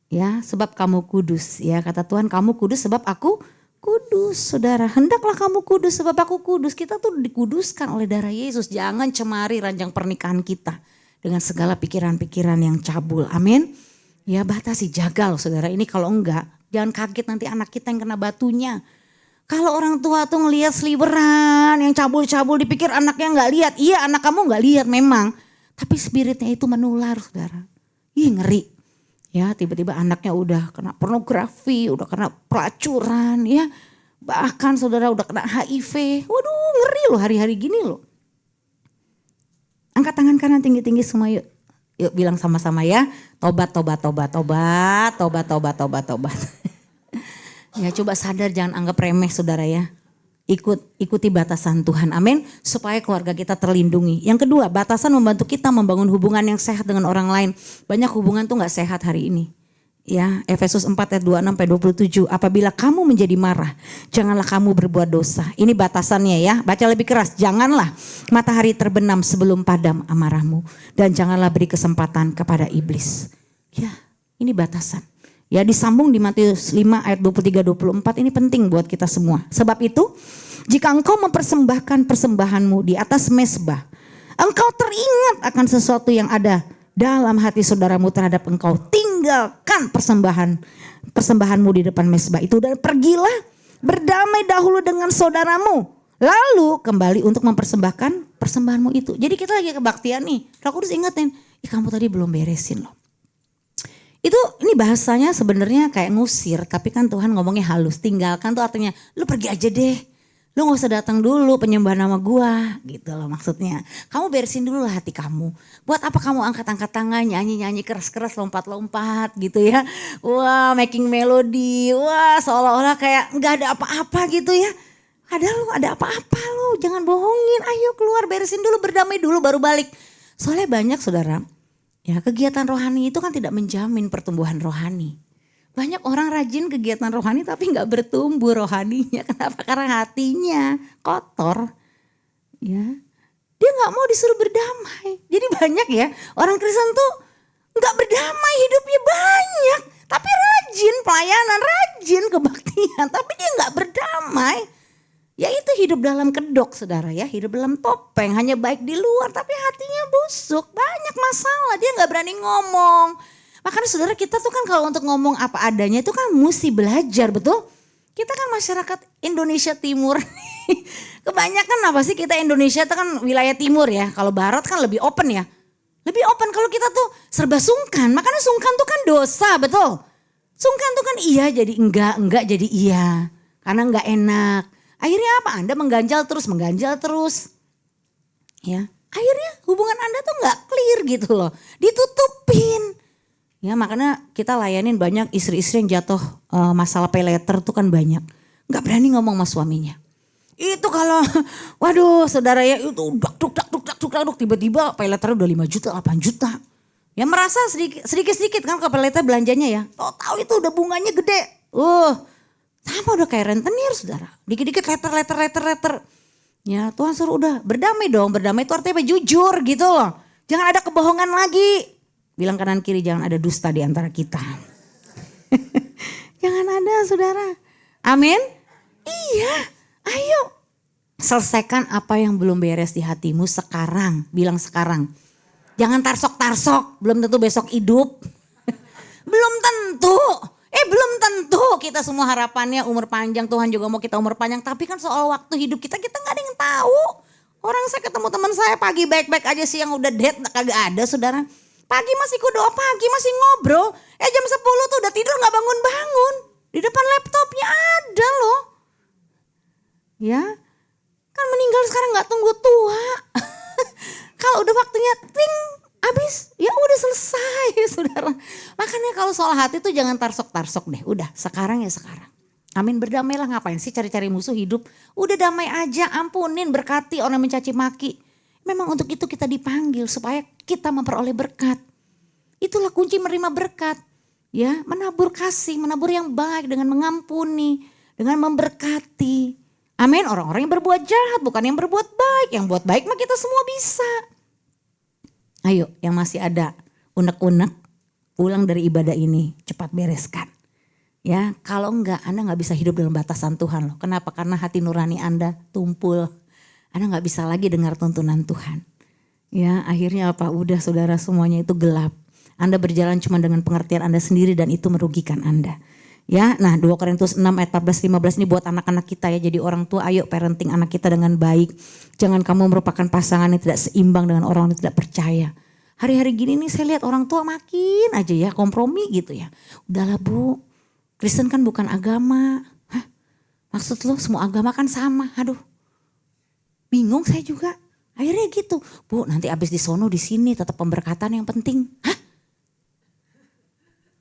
Ya sebab kamu kudus. Ya kata Tuhan kamu kudus sebab aku kudus saudara. Hendaklah kamu kudus sebab aku kudus. Kita tuh dikuduskan oleh darah Yesus. Jangan cemari ranjang pernikahan kita dengan segala pikiran-pikiran yang cabul. Amin. Ya batasi, jaga loh saudara. Ini kalau enggak, jangan kaget nanti anak kita yang kena batunya. Kalau orang tua tuh ngelihat sliweran yang cabul-cabul dipikir anaknya enggak lihat. Iya anak kamu enggak lihat memang. Tapi spiritnya itu menular saudara. Ih ngeri. Ya tiba-tiba anaknya udah kena pornografi, udah kena pelacuran ya. Bahkan saudara udah kena HIV. Waduh ngeri loh hari-hari gini loh. Angkat tangan kanan tinggi-tinggi semua yuk. Yuk bilang sama-sama ya, tobat. Ya coba sadar jangan anggap remeh saudara ya. ikuti batasan Tuhan. Amin. Supaya keluarga kita terlindungi. Yang kedua, batasan membantu kita membangun hubungan yang sehat dengan orang lain. Banyak hubungan tuh gak sehat hari ini. Ya, Efesus 4 ayat 26-27. Apabila kamu menjadi marah, janganlah kamu berbuat dosa. Ini batasannya ya. Baca lebih keras. Janganlah matahari terbenam sebelum padam amarahmu. Dan janganlah beri kesempatan kepada iblis. Ya, ini batasan. Ya, disambung di Matius 5 ayat 23-24. Ini penting buat kita semua. Sebab itu, jika engkau mempersembahkan persembahanmu di atas mezbah, engkau teringat akan sesuatu yang ada dalam hati saudaramu terhadap engkau. Tinggalkan persembahanmu di depan mezbah itu dan pergilah berdamai dahulu dengan saudaramu. Lalu kembali untuk mempersembahkan persembahanmu itu. Jadi kita lagi kebaktian nih. Aku harus ingetin, kamu tadi belum beresin loh. Ini bahasanya sebenarnya kayak ngusir, tapi kan Tuhan ngomongnya halus. Tinggalkan tuh artinya lu pergi aja deh. Lu gak usah datang dulu penyembahan nama gua gitu loh maksudnya. Kamu beresin dulu lah hati kamu. Buat apa kamu angkat-angkat tangan, nyanyi-nyanyi keras-keras, lompat-lompat gitu ya. Wah, making melody. Wah, seolah-olah kayak gak ada apa-apa gitu ya. Ada apa-apa lu, jangan bohongin. Ayo keluar, beresin dulu, berdamai dulu baru balik. Soalnya banyak saudara, ya kegiatan rohani itu kan tidak menjamin pertumbuhan rohani. Banyak orang rajin kegiatan rohani tapi gak bertumbuh rohaninya. Kenapa? Karena hatinya kotor. Ya, dia gak mau disuruh berdamai. Jadi banyak ya orang Kristen tuh gak berdamai, hidupnya banyak. Tapi rajin pelayanan, rajin kebaktian. Tapi dia gak berdamai. Ya itu hidup dalam kedok saudara ya. Hidup dalam topeng, hanya baik di luar tapi hatinya busuk. Banyak masalah, dia gak berani ngomong. Makanya saudara kita tuh kan kalau untuk ngomong apa adanya itu kan mesti belajar, betul? Kita kan masyarakat Indonesia Timur. Kebanyakan apa sih kita Indonesia itu kan wilayah timur ya. Kalau barat kan lebih open ya. Lebih open, kalau kita tuh serba sungkan. Makanya sungkan tuh kan dosa, betul? Sungkan tuh kan iya jadi enggak jadi iya. Karena enggak enak. Akhirnya apa? Anda mengganjal terus. Ya, akhirnya hubungan Anda tuh enggak clear gitu loh. Ditutupin. Ya makanya kita layanin banyak istri-istri yang jatuh masalah pay letter tuh kan banyak. Gak berani ngomong sama suaminya. Itu kalau waduh saudara ya itu duk tiba-tiba pay letter udah 5 juta 8 juta. Ya merasa sedikit-sedikit kan ke pay letter belanjanya ya. Tahu itu udah bunganya gede. Sama udah kayak rentenir saudara. Dikit-dikit letter. Ya Tuhan suruh udah berdamai dong. Berdamai itu artinya jujur gitu loh. Jangan ada kebohongan lagi. Bilang kanan kiri jangan ada dusta di antara kita. Jangan ada saudara. Amin. Iya ayo. Selesaikan apa yang belum beres di hatimu sekarang. Bilang sekarang. Jangan tarsok-tarsok. Belum tentu besok hidup. Belum tentu kita semua harapannya umur panjang. Tuhan juga mau kita umur panjang. Tapi kan soal waktu hidup kita gak ada yang tahu. Orang saya ketemu teman saya pagi baik-baik aja sih yang udah dead kagak ada saudara. Pagi masih doa pagi masih ngobrol. Jam 10 tuh udah tidur gak bangun-bangun. Di depan laptopnya ada loh. Ya. Kan meninggal sekarang gak tunggu tua. Kalau udah waktunya ting habis ya udah selesai saudara. Makanya kalau soal hati tuh jangan tarsok-tarsok deh. Udah sekarang ya sekarang. Amin, berdamailah, ngapain sih cari-cari musuh hidup. Udah damai aja, ampunin, berkati orang yang mencaci maki. Memang untuk itu kita dipanggil supaya kita memperoleh berkat. Itulah kunci menerima berkat. Ya, menabur kasih, menabur yang baik dengan mengampuni, dengan memberkati. Amin. Orang-orang yang berbuat jahat bukan yang berbuat baik. Yang buat baik mah kita semua bisa. Ayo yang masih ada unek-unek pulang dari ibadah ini cepat bereskan. Ya, kalau enggak Anda enggak bisa hidup dalam batasan Tuhan loh. Kenapa? Karena hati nurani Anda tumpul. Anda gak bisa lagi dengar tuntunan Tuhan. Ya akhirnya apa? Udah saudara semuanya itu gelap. Anda berjalan cuma dengan pengertian Anda sendiri dan itu merugikan Anda. Ya, nah 2 Korintus 6 ayat 14-15 ini buat anak-anak kita ya. Jadi orang tua ayo parenting anak kita dengan baik. Jangan kamu merupakan pasangan yang tidak seimbang dengan orang yang tidak percaya. Hari-hari gini nih saya lihat orang tua makin aja ya kompromi gitu ya. Udahlah Bu, Kristen kan bukan agama. Hah? Maksud lo semua agama kan sama, aduh. Bingung saya juga. Akhirnya gitu. Bu nanti abis di sono di sini tetap pemberkatan yang penting. Hah?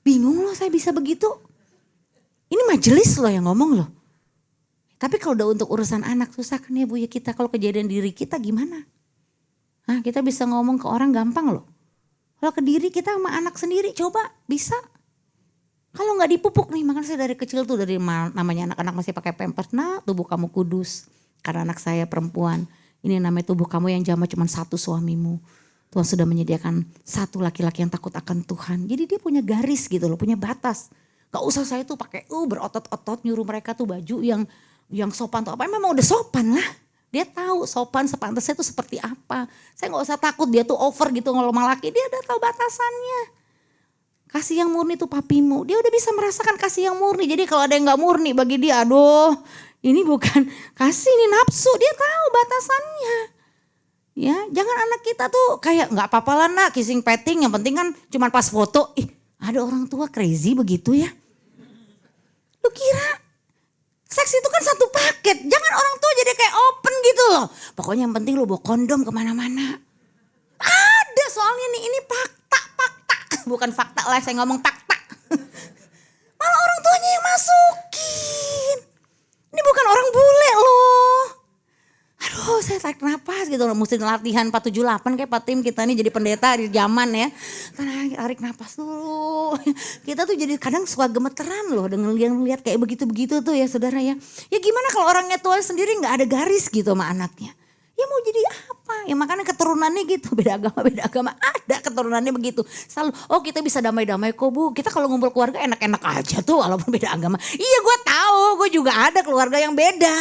Bingung loh saya bisa begitu. Ini majelis loh yang ngomong loh. Tapi kalau udah untuk urusan anak susah kan ya Bu ya kita. Kalau kejadian diri kita gimana? Kita bisa ngomong ke orang gampang loh. Kalau ke diri kita sama anak sendiri coba bisa. Kalau nggak dipupuk nih, makanya saya dari kecil tuh dari namanya anak-anak masih pakai pampers. Nah, tubuh kamu kudus. Karena anak saya perempuan. Ini namanya tubuh kamu yang jama cuma satu suamimu. Tuhan sudah menyediakan satu laki-laki yang takut akan Tuhan. Jadi dia punya garis gitu loh, punya batas. Gak usah saya tuh pakai berotot-otot nyuruh mereka tuh baju yang sopan tuh apa. Memang udah sopan lah. Dia tahu sopan sepantasnya itu seperti apa. Saya gak usah takut dia tuh over gitu ngomong laki. Dia udah tahu batasannya. Kasih yang murni tuh papimu. Dia udah bisa merasakan kasih yang murni. Jadi kalau ada yang gak murni bagi dia, aduh ini bukan kasih, ini nafsu. Dia tahu batasannya. Ya, jangan anak kita tuh kayak nggak apa-apa lah nak kissing petting. Yang penting kan cuma pas foto. Ada orang tua crazy begitu ya. Lu kira seks itu kan satu paket. Jangan orang tua jadi kayak open gitu loh. Pokoknya yang penting lu bawa kondom kemana-mana. Ada soalnya nih, ini fakta. Bukan fakta lah, saya ngomong fakta. Malah orang tuanya yang masukin. Ini bukan orang bule loh. Aduh saya tarik napas gitu loh. Mesti latihan 478 kayak Pak Tim kita nih jadi pendeta di zaman ya. Tarik napas dulu. Kita tuh jadi kadang suka gemeteran loh dengan lihat kayak begitu-begitu tuh ya saudara ya. Ya gimana kalau orangnya tua sendiri gak ada garis gitu sama anaknya. Ya mau jadi apa? Ya makanya keturunannya gitu. Beda agama ada keturunannya begitu. Selalu kita bisa damai-damai kok Bu. Kita kalau ngumpul keluarga enak-enak aja tuh walaupun beda agama. Iya gue tahu, gue juga ada keluarga yang beda.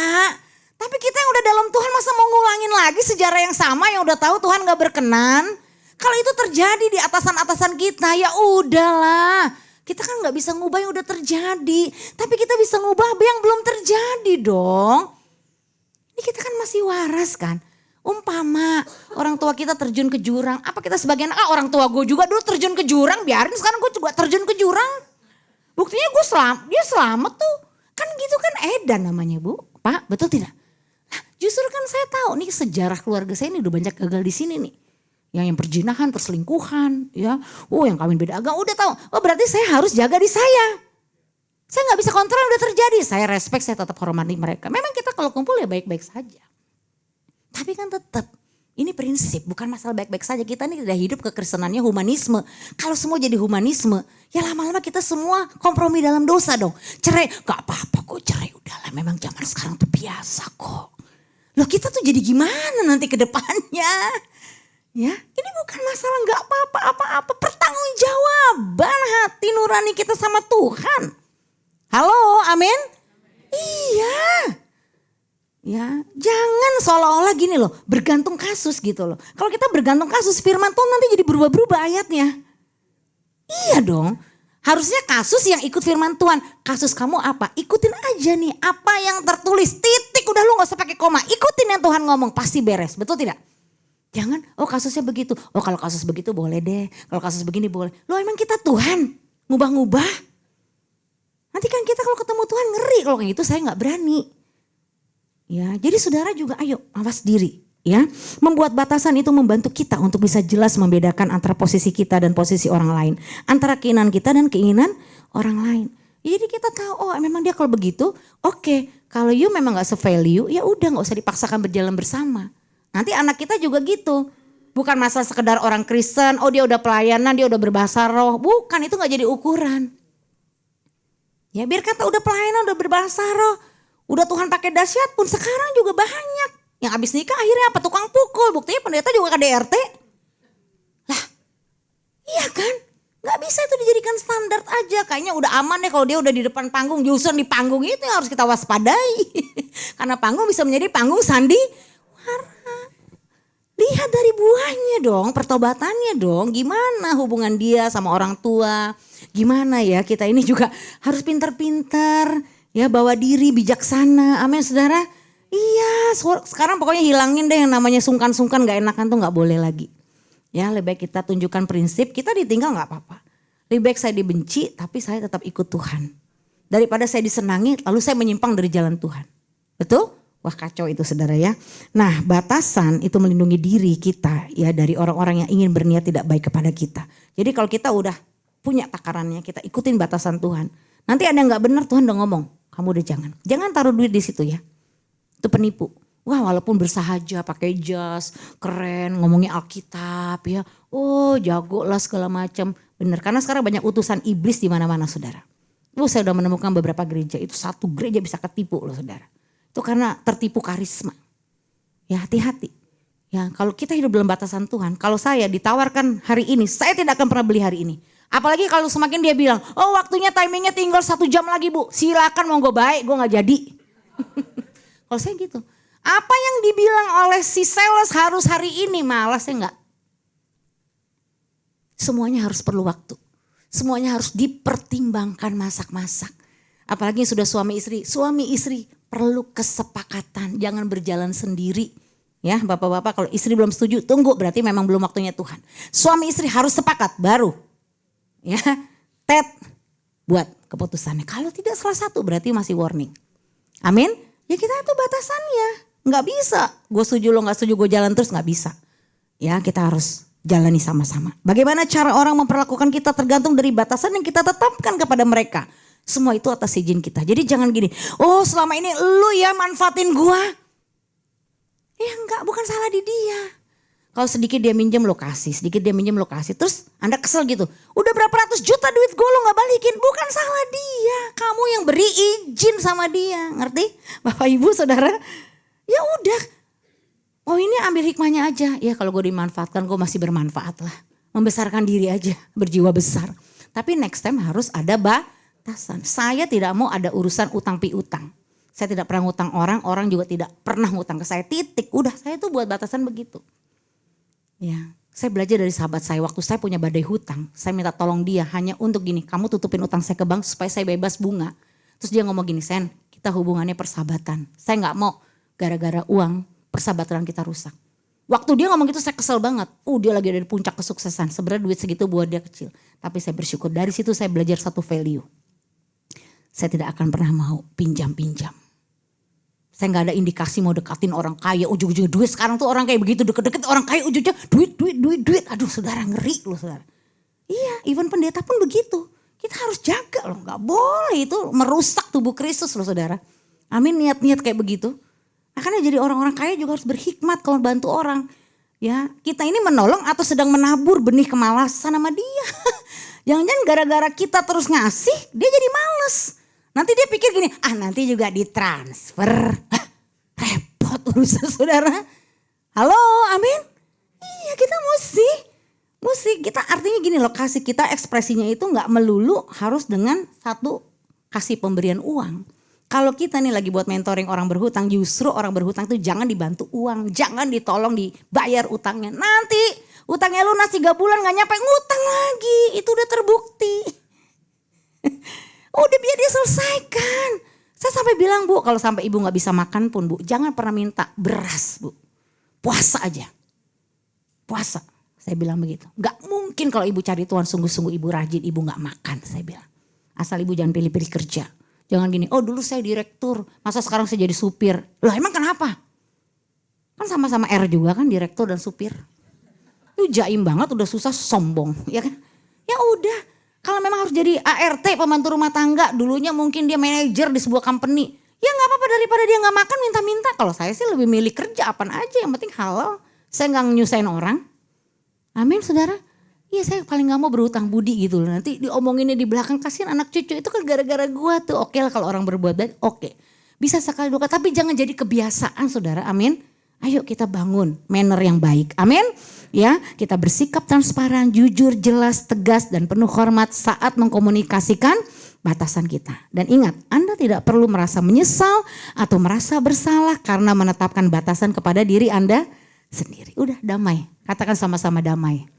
Tapi kita yang udah dalam Tuhan masa mau ngulangin lagi sejarah yang sama yang udah tahu Tuhan gak berkenan. Kalau itu terjadi di atasan-atasan kita ya udahlah. Kita kan gak bisa ngubah yang udah terjadi. Tapi kita bisa ngubah yang belum terjadi dong. Ini kita kan masih waras kan. Umpama orang tua kita terjun ke jurang. Apa kita sebagai anak, orang tua gue juga dulu terjun ke jurang. Biarin sekarang gue juga terjun ke jurang. Buktinya dia selamat tuh. Kan gitu kan edan namanya Bu. Pak betul tidak? Nah, justru kan saya tahu nih sejarah keluarga saya ini udah banyak gagal di sini nih. Yang perjinahan, perselingkuhan. Ya, yang kawin beda agama udah tahu. Berarti saya harus jaga di saya. Saya gak bisa kontrol yang udah terjadi. Saya respect, saya tetap hormati mereka. Memang kita kalau kumpul ya baik-baik saja. Tapi kan tetap ini prinsip, bukan masalah baik-baik saja. Kita ini tidak hidup kekristenannya humanisme. Kalau semua jadi humanisme, ya lama-lama kita semua kompromi dalam dosa dong. Cerai, gak apa-apa kok cerai udahlah. Memang zaman sekarang tuh biasa kok. Loh kita tuh jadi gimana nanti ke depannya? Ya, ini bukan masalah gak apa-apa. Pertanggungjawaban hati nurani kita sama Tuhan. Halo, amin? Iya. Ya, jangan seolah-olah gini loh, bergantung kasus gitu loh. Kalau kita bergantung kasus, firman Tuhan nanti jadi berubah-berubah ayatnya. Iya dong. Harusnya kasus yang ikut firman Tuhan. Kasus kamu apa? Ikutin aja nih apa yang tertulis. Titik, udah lu gak usah pakai koma. Ikutin yang Tuhan ngomong, pasti beres. Betul tidak? Jangan, kasusnya begitu. Kalau kasus begitu boleh deh. Kalau kasus begini boleh. Loh emang kita Tuhan? Ngubah-ngubah? Nanti kan kita kalau ketemu Tuhan ngeri. Kalau kayak gitu saya gak berani. Ya, jadi saudara juga ayo awas diri. Ya, membuat batasan itu membantu kita untuk bisa jelas membedakan antara posisi kita dan posisi orang lain. Antara keinginan kita dan keinginan orang lain. Jadi kita tahu, memang dia kalau begitu, oke. Kalau you memang gak se-value, ya udah gak usah dipaksakan berjalan bersama. Nanti anak kita juga gitu. Bukan masalah sekedar orang Kristen, dia udah pelayanan, dia udah berbahasa roh. Bukan, itu gak jadi ukuran. Ya biar kata udah pelayanan, udah berbahasa roh. Udah Tuhan pakai dahsyat pun sekarang juga banyak. Yang habis nikah akhirnya apa? Tukang pukul. Buktinya pendeta juga KDRT. Lah iya kan? Gak bisa itu dijadikan standar aja. Kayaknya udah aman deh kalau dia udah di depan panggung. Justru di panggung itu yang harus kita waspadai. Karena panggung bisa menjadi panggung sandiwara. Lihat dari buahnya dong, pertobatannya dong. Gimana hubungan dia sama orang tua. Gimana ya kita ini juga harus pintar-pintar. Ya bawa diri bijaksana. Amin saudara. Iya sekarang pokoknya hilangin deh yang namanya sungkan-sungkan gak enakan tuh gak boleh lagi. Ya lebih baik kita tunjukkan prinsip, kita ditinggal gak apa-apa. Lebih baik saya dibenci tapi saya tetap ikut Tuhan. Daripada saya disenangi lalu saya menyimpang dari jalan Tuhan. Betul? Wah kacau itu saudara ya. Nah batasan itu melindungi diri kita ya dari orang-orang yang ingin berniat tidak baik kepada kita. Jadi kalau kita udah punya takarannya, kita ikutin batasan Tuhan. Nanti ada yang gak benar Tuhan udah ngomong, kamu udah jangan. Jangan taruh duit di situ ya. Itu penipu. Wah, walaupun bersahaja, pakai jas, keren, ngomongnya Alkitab ya. Oh, jago lah segala macam. Bener, karena sekarang banyak utusan iblis di mana-mana saudara. Saya udah menemukan beberapa gereja, itu satu gereja bisa ketipu loh saudara. Itu karena tertipu karisma. Ya hati-hati. Ya kalau kita hidup dalam batasan Tuhan, kalau saya ditawarkan hari ini, saya tidak akan pernah beli hari ini. Apalagi kalau semakin dia bilang, oh waktunya timingnya tinggal 1 jam lagi bu, silakan mau gue baik, gue gak jadi. Kalau saya gitu. Apa yang dibilang oleh si sales harus hari ini, malas saya enggak. Semuanya harus perlu waktu. Semuanya harus dipertimbangkan masak-masak. Apalagi sudah suami istri perlu kesepakatan, jangan berjalan sendiri. Ya bapak-bapak kalau istri belum setuju, tunggu berarti memang belum waktunya Tuhan. Suami istri harus sepakat baru. Ya, buat keputusannya. Kalau tidak salah satu berarti masih warning. Amin. Ya kita itu batasannya. Nggak bisa, gue setuju lo nggak setuju gue jalan terus nggak bisa. Ya kita harus jalani sama-sama. Bagaimana cara orang memperlakukan kita tergantung dari batasan yang kita tetapkan kepada mereka. Semua itu atas izin kita. Jadi jangan gini, oh selama ini lu ya manfaatin gue. Ya enggak, bukan salah di dia. Kalau sedikit dia minjem lokasi, sedikit dia minjem lokasi. Terus Anda kesel gitu, udah berapa ratus juta duit gue lo gak balikin. Bukan salah dia, kamu yang beri izin sama dia. Ngerti Bapak Ibu Saudara? Ya udah, oh ini ambil hikmahnya aja. Ya kalau gue dimanfaatkan gue masih bermanfaat lah. Membesarkan diri aja, berjiwa besar. Tapi next time harus ada batasan. Saya tidak mau ada urusan utang piutang. Saya tidak pernah ngutang orang, orang juga tidak pernah ngutang ke saya. Titik, udah saya tuh buat batasan begitu. Ya, saya belajar dari sahabat saya waktu saya punya badai hutang. Saya minta tolong dia hanya untuk gini, kamu tutupin utang saya ke bank supaya saya bebas bunga. Terus dia ngomong gini, Sen kita hubungannya persahabatan. Saya gak mau gara-gara uang persahabatan kita rusak. Waktu dia ngomong gitu saya kesel banget. Dia lagi ada di puncak kesuksesan. Sebenarnya duit segitu buat dia kecil. Tapi saya bersyukur dari situ saya belajar satu value. Saya tidak akan pernah mau pinjam-pinjam. Saya gak ada indikasi mau dekatin orang kaya, ujung-ujungnya duit. Sekarang tuh orang kayak begitu, deket-deket orang kaya ujungnya duit. Aduh saudara, ngeri loh saudara. Iya, even pendeta pun begitu. Kita harus jaga loh, gak boleh itu merusak tubuh Kristus loh saudara. Amin, niat-niat kayak begitu. Makanya jadi orang-orang kaya juga harus berhikmat kalau bantu orang. Ya, kita ini menolong atau sedang menabur benih kemalasan sama dia. Jangan-jangan gara-gara kita terus ngasih, dia jadi males. Nanti dia pikir gini, nanti juga ditransfer. Repot urusan saudara. Halo, amin. Iya kita mesti. Kita artinya gini loh, kasih kita ekspresinya itu gak melulu harus dengan satu kasih pemberian uang. Kalau kita nih lagi buat mentoring orang berhutang, justru orang berhutang itu jangan dibantu uang. Jangan ditolong dibayar utangnya. Nanti utangnya lunas 3 bulan gak nyampe ngutang lagi. Itu udah terbukti. Udah biar dia selesaikan. Saya sampai bilang bu, kalau sampai ibu gak bisa makan pun bu, jangan pernah minta beras bu. Puasa aja. Puasa. Saya bilang begitu. Gak mungkin kalau ibu cari Tuhan sungguh-sungguh ibu rajin, ibu gak makan. Saya bilang. Asal ibu jangan pilih-pilih kerja. Jangan gini, dulu saya direktur, masa sekarang saya jadi supir. Loh emang kenapa? Kan sama-sama R juga kan, direktur dan supir. Lu jaim banget, udah susah sombong, ya kan? Ya udah, kalau memang harus jadi ART, pembantu rumah tangga, dulunya mungkin dia manajer di sebuah company. Ya gak apa-apa daripada dia gak makan minta-minta. Kalau saya sih lebih milih kerja apaan aja, yang penting halal. Saya gak nyusahin orang. Amin saudara. Iya saya paling gak mau berhutang budi gitu loh. Nanti diomonginnya di belakang, kasihan anak cucu itu kan gara-gara gua tuh. Oke lah kalau orang berbuat baik, oke. Bisa sekali dua kali, tapi jangan jadi kebiasaan saudara, amin. Ayo kita bangun manner yang baik, amin. Ya, kita bersikap transparan, jujur, jelas, tegas dan penuh hormat saat mengkomunikasikan batasan kita. Dan ingat, Anda tidak perlu merasa menyesal atau merasa bersalah karena menetapkan batasan kepada diri Anda sendiri. Udah damai, katakan sama-sama damai.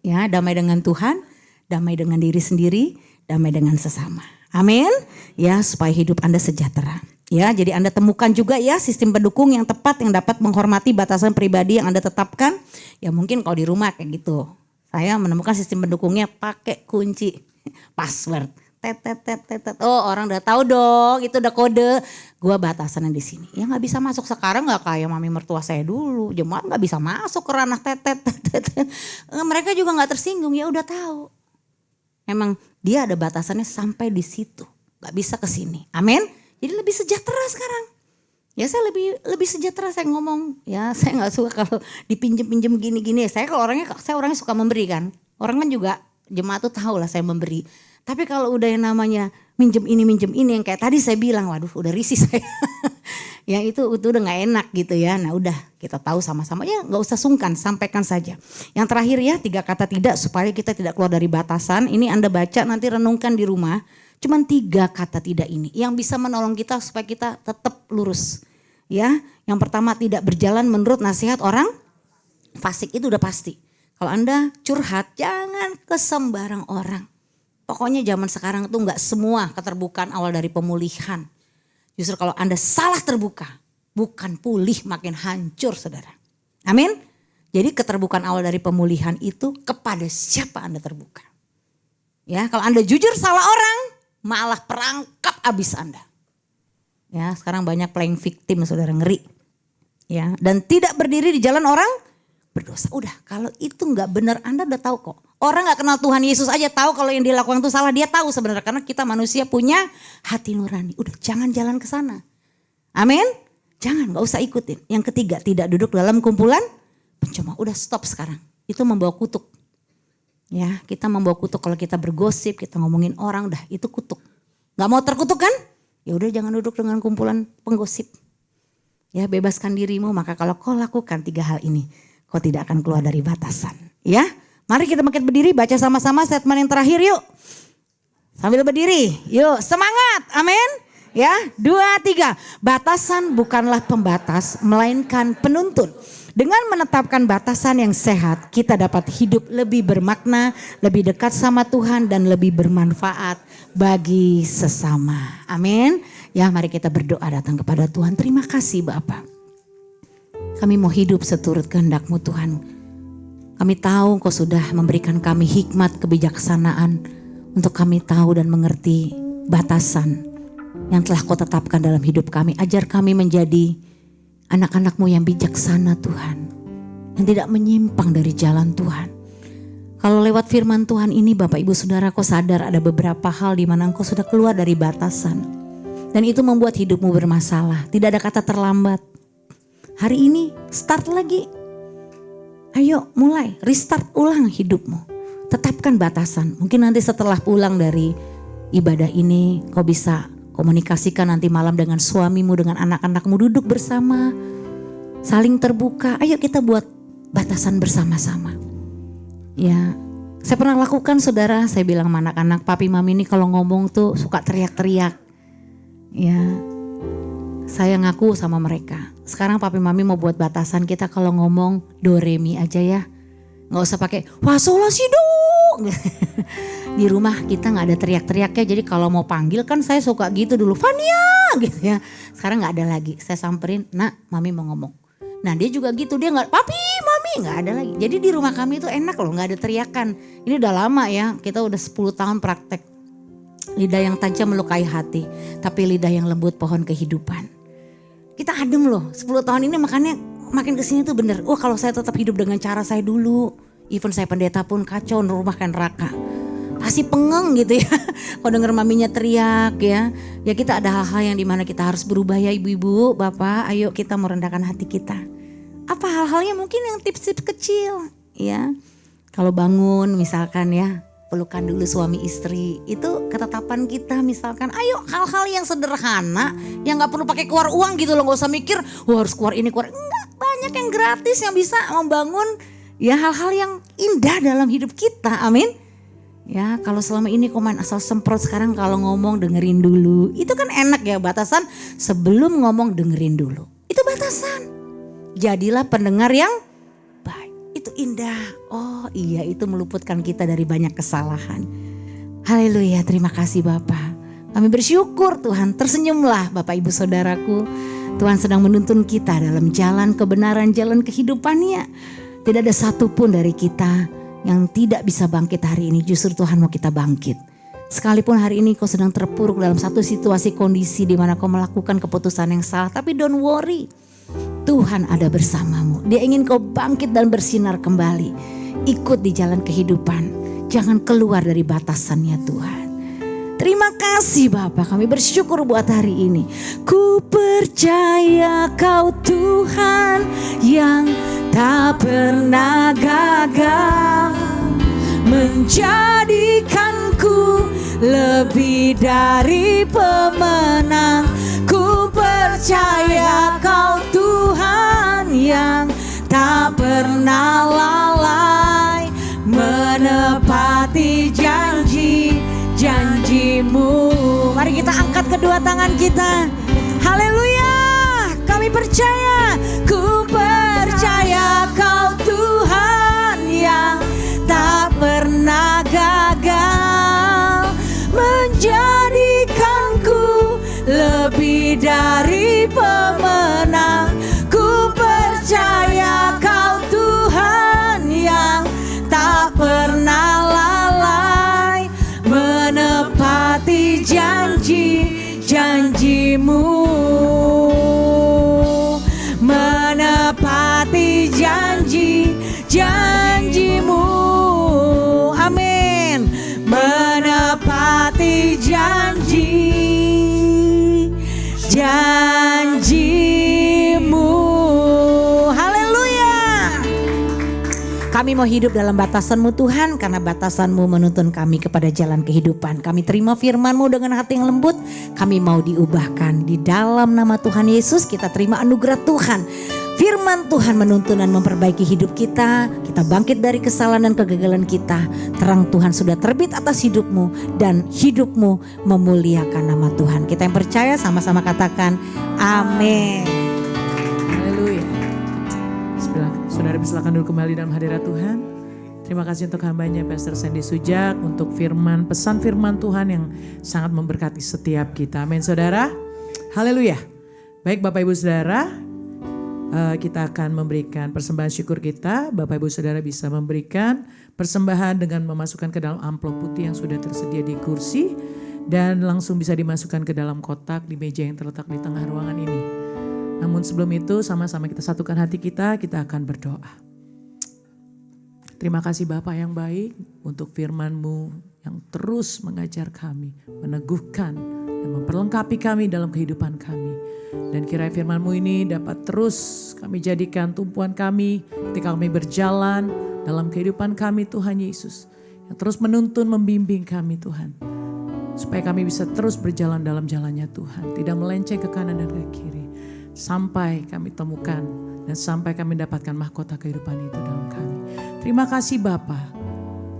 Ya, damai dengan Tuhan, damai dengan diri sendiri, damai dengan sesama. Amin. Ya, supaya hidup Anda sejahtera. Ya, jadi Anda temukan juga ya sistem pendukung yang tepat yang dapat menghormati batasan pribadi yang Anda tetapkan. Ya mungkin kalau di rumah kayak gitu. Saya menemukan sistem pendukungnya pakai kunci password. Orang udah tahu dong, itu udah kode. Gua batasannya di sini. Ya nggak bisa masuk sekarang, nggak kayak mami mertua saya dulu. Jemaat nggak bisa masuk ke ranah Mereka juga nggak tersinggung, ya udah tahu. Memang dia ada batasannya sampai di situ, nggak bisa ke sini. Amin. Jadi lebih sejahtera sekarang. Ya saya lebih sejahtera saya ngomong. Ya saya nggak suka kalau dipinjem-pinjem gini-gini. Saya orangnya suka memberi kan. Orang kan juga jemaat tuh tahu lah saya memberi. Tapi kalau udah yang namanya minjem ini yang kayak tadi saya bilang, waduh udah risih saya. Ya itu udah nggak enak gitu ya. Nah udah kita tahu sama-sama ya nggak usah sungkan, sampaikan saja. Yang terakhir ya 3 kata tidak supaya kita tidak keluar dari batasan. Ini Anda baca nanti renungkan di rumah. Cuman 3 kata tidak ini yang bisa menolong kita supaya kita tetap lurus. Ya, yang pertama tidak berjalan menurut nasihat orang fasik, itu udah pasti. Kalau Anda curhat jangan ke sembarang orang. Pokoknya zaman sekarang itu enggak semua keterbukaan awal dari pemulihan. Justru kalau Anda salah terbuka, bukan pulih makin hancur saudara. Amin. Jadi keterbukaan awal dari pemulihan itu kepada siapa Anda terbuka. Ya, kalau Anda jujur salah orang, malah perangkap abis Anda. Ya, sekarang banyak playing victim saudara, ngeri. Ya, dan tidak berdiri di jalan orang berdosa. Udah, kalau itu nggak benar Anda udah tahu kok. Orang nggak kenal Tuhan Yesus aja tahu kalau yang dia lakukan itu salah, dia tahu sebenarnya karena kita manusia punya hati nurani. Udah, jangan jalan ke sana. Amin. Jangan, nggak usah ikutin. Yang ketiga, tidak duduk dalam kumpulan pencemooh. Udah stop sekarang. Itu membawa kutuk. Ya, kita membawa kutuk kalau kita bergosip, kita ngomongin orang, udah itu kutuk. Nggak mau terkutuk kan? Ya udah jangan duduk dengan kumpulan penggosip. Ya bebaskan dirimu, maka kalau kau lakukan 3 hal ini, kau tidak akan keluar dari batasan. Ya, mari kita bangkit berdiri, baca sama-sama statement yang terakhir yuk. Sambil berdiri, yuk semangat, amin. Ya, 2, 3. Batasan bukanlah pembatas, melainkan penuntun. Dengan menetapkan batasan yang sehat, kita dapat hidup lebih bermakna, lebih dekat sama Tuhan dan lebih bermanfaat bagi sesama. Amin. Ya, mari kita berdoa datang kepada Tuhan. Terima kasih Bapa. Kami mau hidup seturut kehendak-Mu Tuhan. Kami tahu Engkau sudah memberikan kami hikmat kebijaksanaan untuk kami tahu dan mengerti batasan yang telah Kau tetapkan dalam hidup kami. Ajar kami menjadi anak-anak-Mu yang bijaksana Tuhan. Yang tidak menyimpang dari jalan Tuhan. Kalau lewat firman Tuhan ini Bapak Ibu Saudara, Kau sadar ada beberapa hal di mana Engkau sudah keluar dari batasan. Dan itu membuat hidupmu bermasalah. Tidak ada kata terlambat. Hari ini start lagi. Ayo mulai restart ulang hidupmu. Tetapkan batasan. Mungkin nanti setelah pulang dari ibadah ini kau bisa komunikasikan nanti malam dengan suamimu, dengan anak-anakmu, duduk bersama, saling terbuka. Ayo kita buat batasan bersama-sama. Ya, saya pernah lakukan saudara, saya bilang sama anak-anak, papi mami ini kalau ngomong tuh suka teriak-teriak. Ya, saya ngaku sama mereka. Sekarang papi mami mau buat batasan, kita kalau ngomong do re mi aja ya. Gak usah pakai fa sol la si do. Di rumah kita gak ada teriak-teriaknya, jadi kalau mau panggil kan saya suka gitu dulu, Fania gitu ya. Sekarang gak ada lagi, saya samperin, nak mami mau ngomong. Nah dia juga gitu, dia gak, papi mami gak ada lagi. Jadi di rumah kami itu enak loh, gak ada teriakan. Ini udah lama ya, kita udah 10 tahun praktek. Lidah yang tajam melukai hati, tapi lidah yang lembut pohon kehidupan. Kita adem loh, 10 tahun ini makanya makin kesini tuh bener. Wah kalau saya tetap hidup dengan cara saya dulu, even saya pendeta pun kacau, rumah kan neraka. Pasti pengeng gitu ya. Kalau denger maminya teriak ya. Ya kita ada hal-hal yang dimana kita harus berubah ya ibu-ibu, bapak. Ayo kita merendahkan hati kita. Apa hal-halnya mungkin yang tips-tips kecil ya. Kalau bangun misalkan ya, pelukan dulu suami istri. Itu ketetapan kita misalkan. Ayo hal-hal yang sederhana. Yang gak perlu pakai keluar uang gitu loh. Gak usah mikir wah harus keluar ini keluar. Enggak, banyak yang gratis yang bisa membangun ya hal-hal yang indah dalam hidup kita. Amin. Ya kalau selama ini kau main asal semprot, sekarang kalau ngomong dengerin dulu. Itu kan enak ya, batasan sebelum ngomong dengerin dulu. Itu batasan. Jadilah pendengar yang baik. Itu indah. Oh iya, itu meluputkan kita dari banyak kesalahan. Haleluya, terima kasih Bapak. Kami bersyukur Tuhan, tersenyumlah Bapak Ibu Saudaraku. Tuhan sedang menuntun kita dalam jalan kebenaran, jalan kehidupannya. Tidak ada satupun dari kita yang tidak bisa bangkit hari ini. Justru Tuhan mau kita bangkit. Sekalipun hari ini kau sedang terpuruk dalam satu situasi kondisi di mana kau melakukan keputusan yang salah, tapi don't worry. Tuhan ada bersamamu. Dia ingin kau bangkit dan bersinar kembali. Ikut di jalan kehidupan. Jangan keluar dari batasannya Tuhan. Terima kasih Bapa, kami bersyukur buat hari ini. Ku percaya Kau Tuhan yang tak pernah gagal, menjadikanku lebih dari pemenang. Ku percaya Kau Tuhan yang tak pernah lalai, menepati janji-janjimu. Mari kita angkat kedua tangan kita. Haleluya, kami percaya. Ku percaya Kau Tuhan yang tak pernah gagal, menjadikanku lebih dari pemenang. Ku percaya Kau Tuhan yang tak pernah lalai, menepati janji-janjimu, menepati janji-janjimu. Amin. Menepati janji-janjimu. Haleluya. Kami mau hidup dalam batasan-Mu Tuhan, karena batasan-Mu menuntun kami kepada jalan kehidupan. Kami terima firman-Mu dengan hati yang lembut. Kami mau diubahkan di dalam nama Tuhan Yesus. Kita terima anugerah Tuhan. Firman Tuhan menuntun dan memperbaiki hidup kita. Kita bangkit dari kesalahan dan kegagalan kita. Terang Tuhan sudah terbit atas hidupmu, dan hidupmu memuliakan nama Tuhan. Kita yang percaya sama-sama katakan amin. Haleluya. Saudara silakan dulu kembali dalam hadirat Tuhan. Terima kasih untuk hambanya Pastor Sandy Sujak untuk pesan firman Tuhan yang sangat memberkati setiap kita. Amin saudara. Haleluya. Baik Bapak Ibu Saudara, kita akan memberikan persembahan syukur kita. Bapak Ibu Saudara bisa memberikan persembahan dengan memasukkan ke dalam amplop putih yang sudah tersedia di kursi, dan langsung bisa dimasukkan ke dalam kotak di meja yang terletak di tengah ruangan ini. Namun sebelum itu sama-sama kita satukan hati kita akan berdoa. Terima kasih Bapa yang baik untuk firman-Mu yang terus mengajar kami, meneguhkan dan memperlengkapi kami dalam kehidupan kami. Dan kiranya firman-Mu ini dapat terus kami jadikan tumpuan kami ketika kami berjalan dalam kehidupan kami Tuhan Yesus. Yang terus menuntun, membimbing kami Tuhan. Supaya kami bisa terus berjalan dalam jalannya Tuhan. Tidak melenceng ke kanan dan ke kiri. Sampai kami temukan dan sampai kami dapatkan mahkota kehidupan itu dalam kami. Terima kasih Bapa.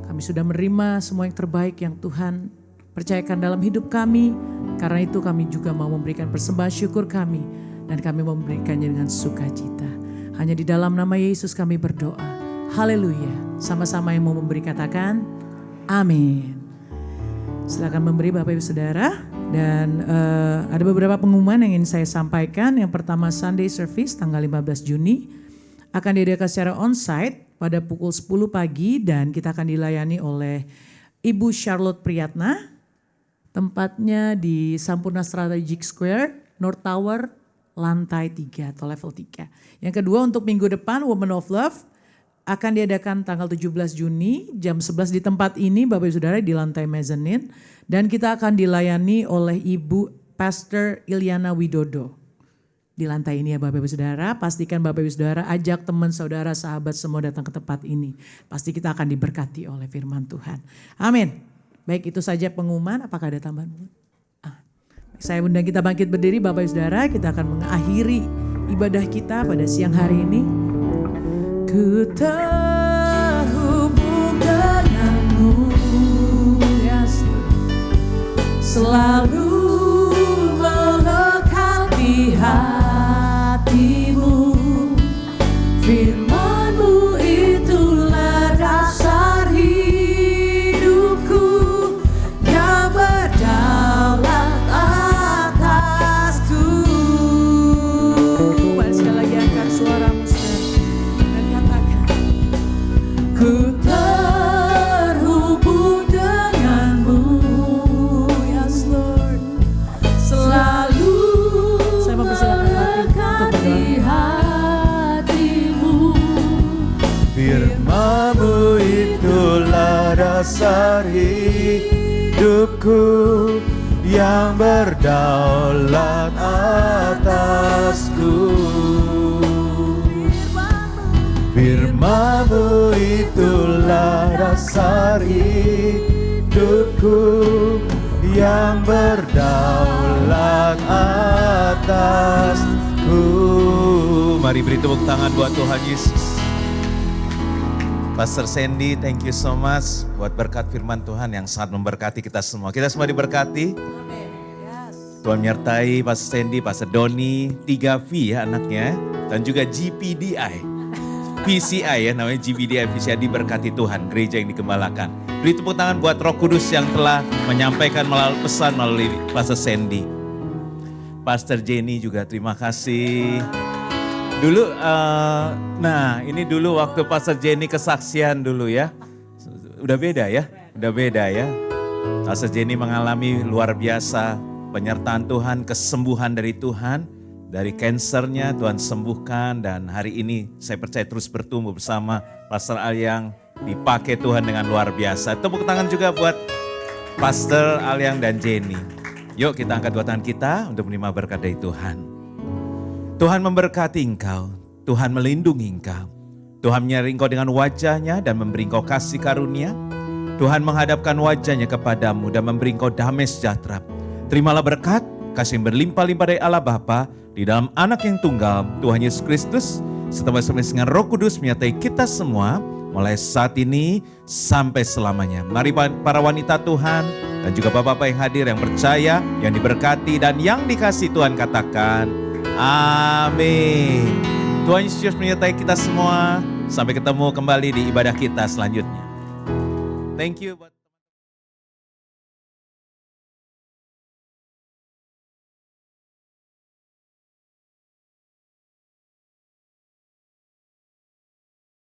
Kami sudah menerima semua yang terbaik yang Tuhan percayakan dalam hidup kami. Karena itu kami juga mau memberikan persembahan syukur kami. Dan kami memberikannya dengan sukacita. Hanya di dalam nama Yesus kami berdoa. Haleluya. Sama-sama yang mau memberi katakan amin. Silakan memberi Bapak Ibu Saudara. Dan ada beberapa pengumuman yang ingin saya sampaikan. Yang pertama Sunday Service tanggal 15 Juni. Akan diadakan secara onsite pada pukul 10 pagi. Dan kita akan dilayani oleh Ibu Charlotte Priyatna. Tempatnya di Sampurna Strategic Square, North Tower, lantai 3 atau level 3. Yang kedua untuk minggu depan Women of Love akan diadakan tanggal 17 Juni jam 11 di tempat ini Bapak Ibu Saudara di lantai mezzanine. Dan kita akan dilayani oleh Ibu Pastor Ilyana Widodo. Di lantai ini ya Bapak Ibu Saudara, pastikan Bapak Ibu Saudara ajak teman saudara sahabat semua datang ke tempat ini. Pasti kita akan diberkati oleh firman Tuhan. Amin. Baik itu saja pengumuman, apakah ada tambahan? Saya undang kita bangkit berdiri Bapak Ibu Saudara, kita akan mengakhiri ibadah kita pada siang hari ini. Ku terhubung denganmu Yesus, selalu melekat di hatimu. Firman-Mu itulah dasar hidupku yang berdaulat atasku. Mari sekali lagi angkat suaramu dan katakan, ku terhubung denganmu, yes Lord, selalu saya mempersilakan di hatimu. Firman-Mu itulah dasar hidupku yang berdaulat atasku. Firman-Mu itulah dasar hidupku, yang berdaulat atasku. Mari beri tepuk tangan buat Tuhan Yesus. Pastor Sandy, thank you so much buat berkat firman Tuhan yang sangat memberkati kita semua. Kita semua diberkati. Tuhan menyertai Pastor Sandy, Pastor Doni, 3V ya anaknya, dan juga GPDI. PCI ya namanya GPDI, PCI diberkati Tuhan, gereja yang dikembalakan. Beri tepuk tangan buat Roh Kudus yang telah menyampaikan melalui pesan melalui Pastor Sandy. Pastor Jenny juga terima kasih. Dulu, ini dulu waktu Pastor Jenny kesaksian dulu ya. Udah beda ya. Pastor Jenny mengalami luar biasa penyertaan Tuhan, kesembuhan dari Tuhan. Dari kansernya Tuhan sembuhkan, dan hari ini saya percaya terus bertumbuh bersama Pastor Alyang, dipakai Tuhan dengan luar biasa. Tepuk tangan juga buat Pastor Alyang dan Jenny. Yuk kita angkat dua tangan kita untuk menerima berkat dari Tuhan. Tuhan memberkati engkau, Tuhan melindungi engkau. Tuhan menyertai engkau dengan wajahnya dan memberi engkau kasih karunia. Tuhan menghadapkan wajahnya kepadamu dan memberi engkau damai sejahtera. Terimalah berkat, kasih yang berlimpah-limpah dari Allah Bapa, di dalam anak yang tunggal, Tuhan Yesus Kristus, serta bersama dengan Roh Kudus menyertai kita semua, mulai saat ini sampai selamanya. Mari para wanita Tuhan, dan juga bapak-bapak yang hadir, yang percaya, yang diberkati, dan yang dikasih Tuhan katakan, amin. Tuhan Yesus menyertai kita semua. Sampai ketemu kembali di ibadah kita selanjutnya. Thank you.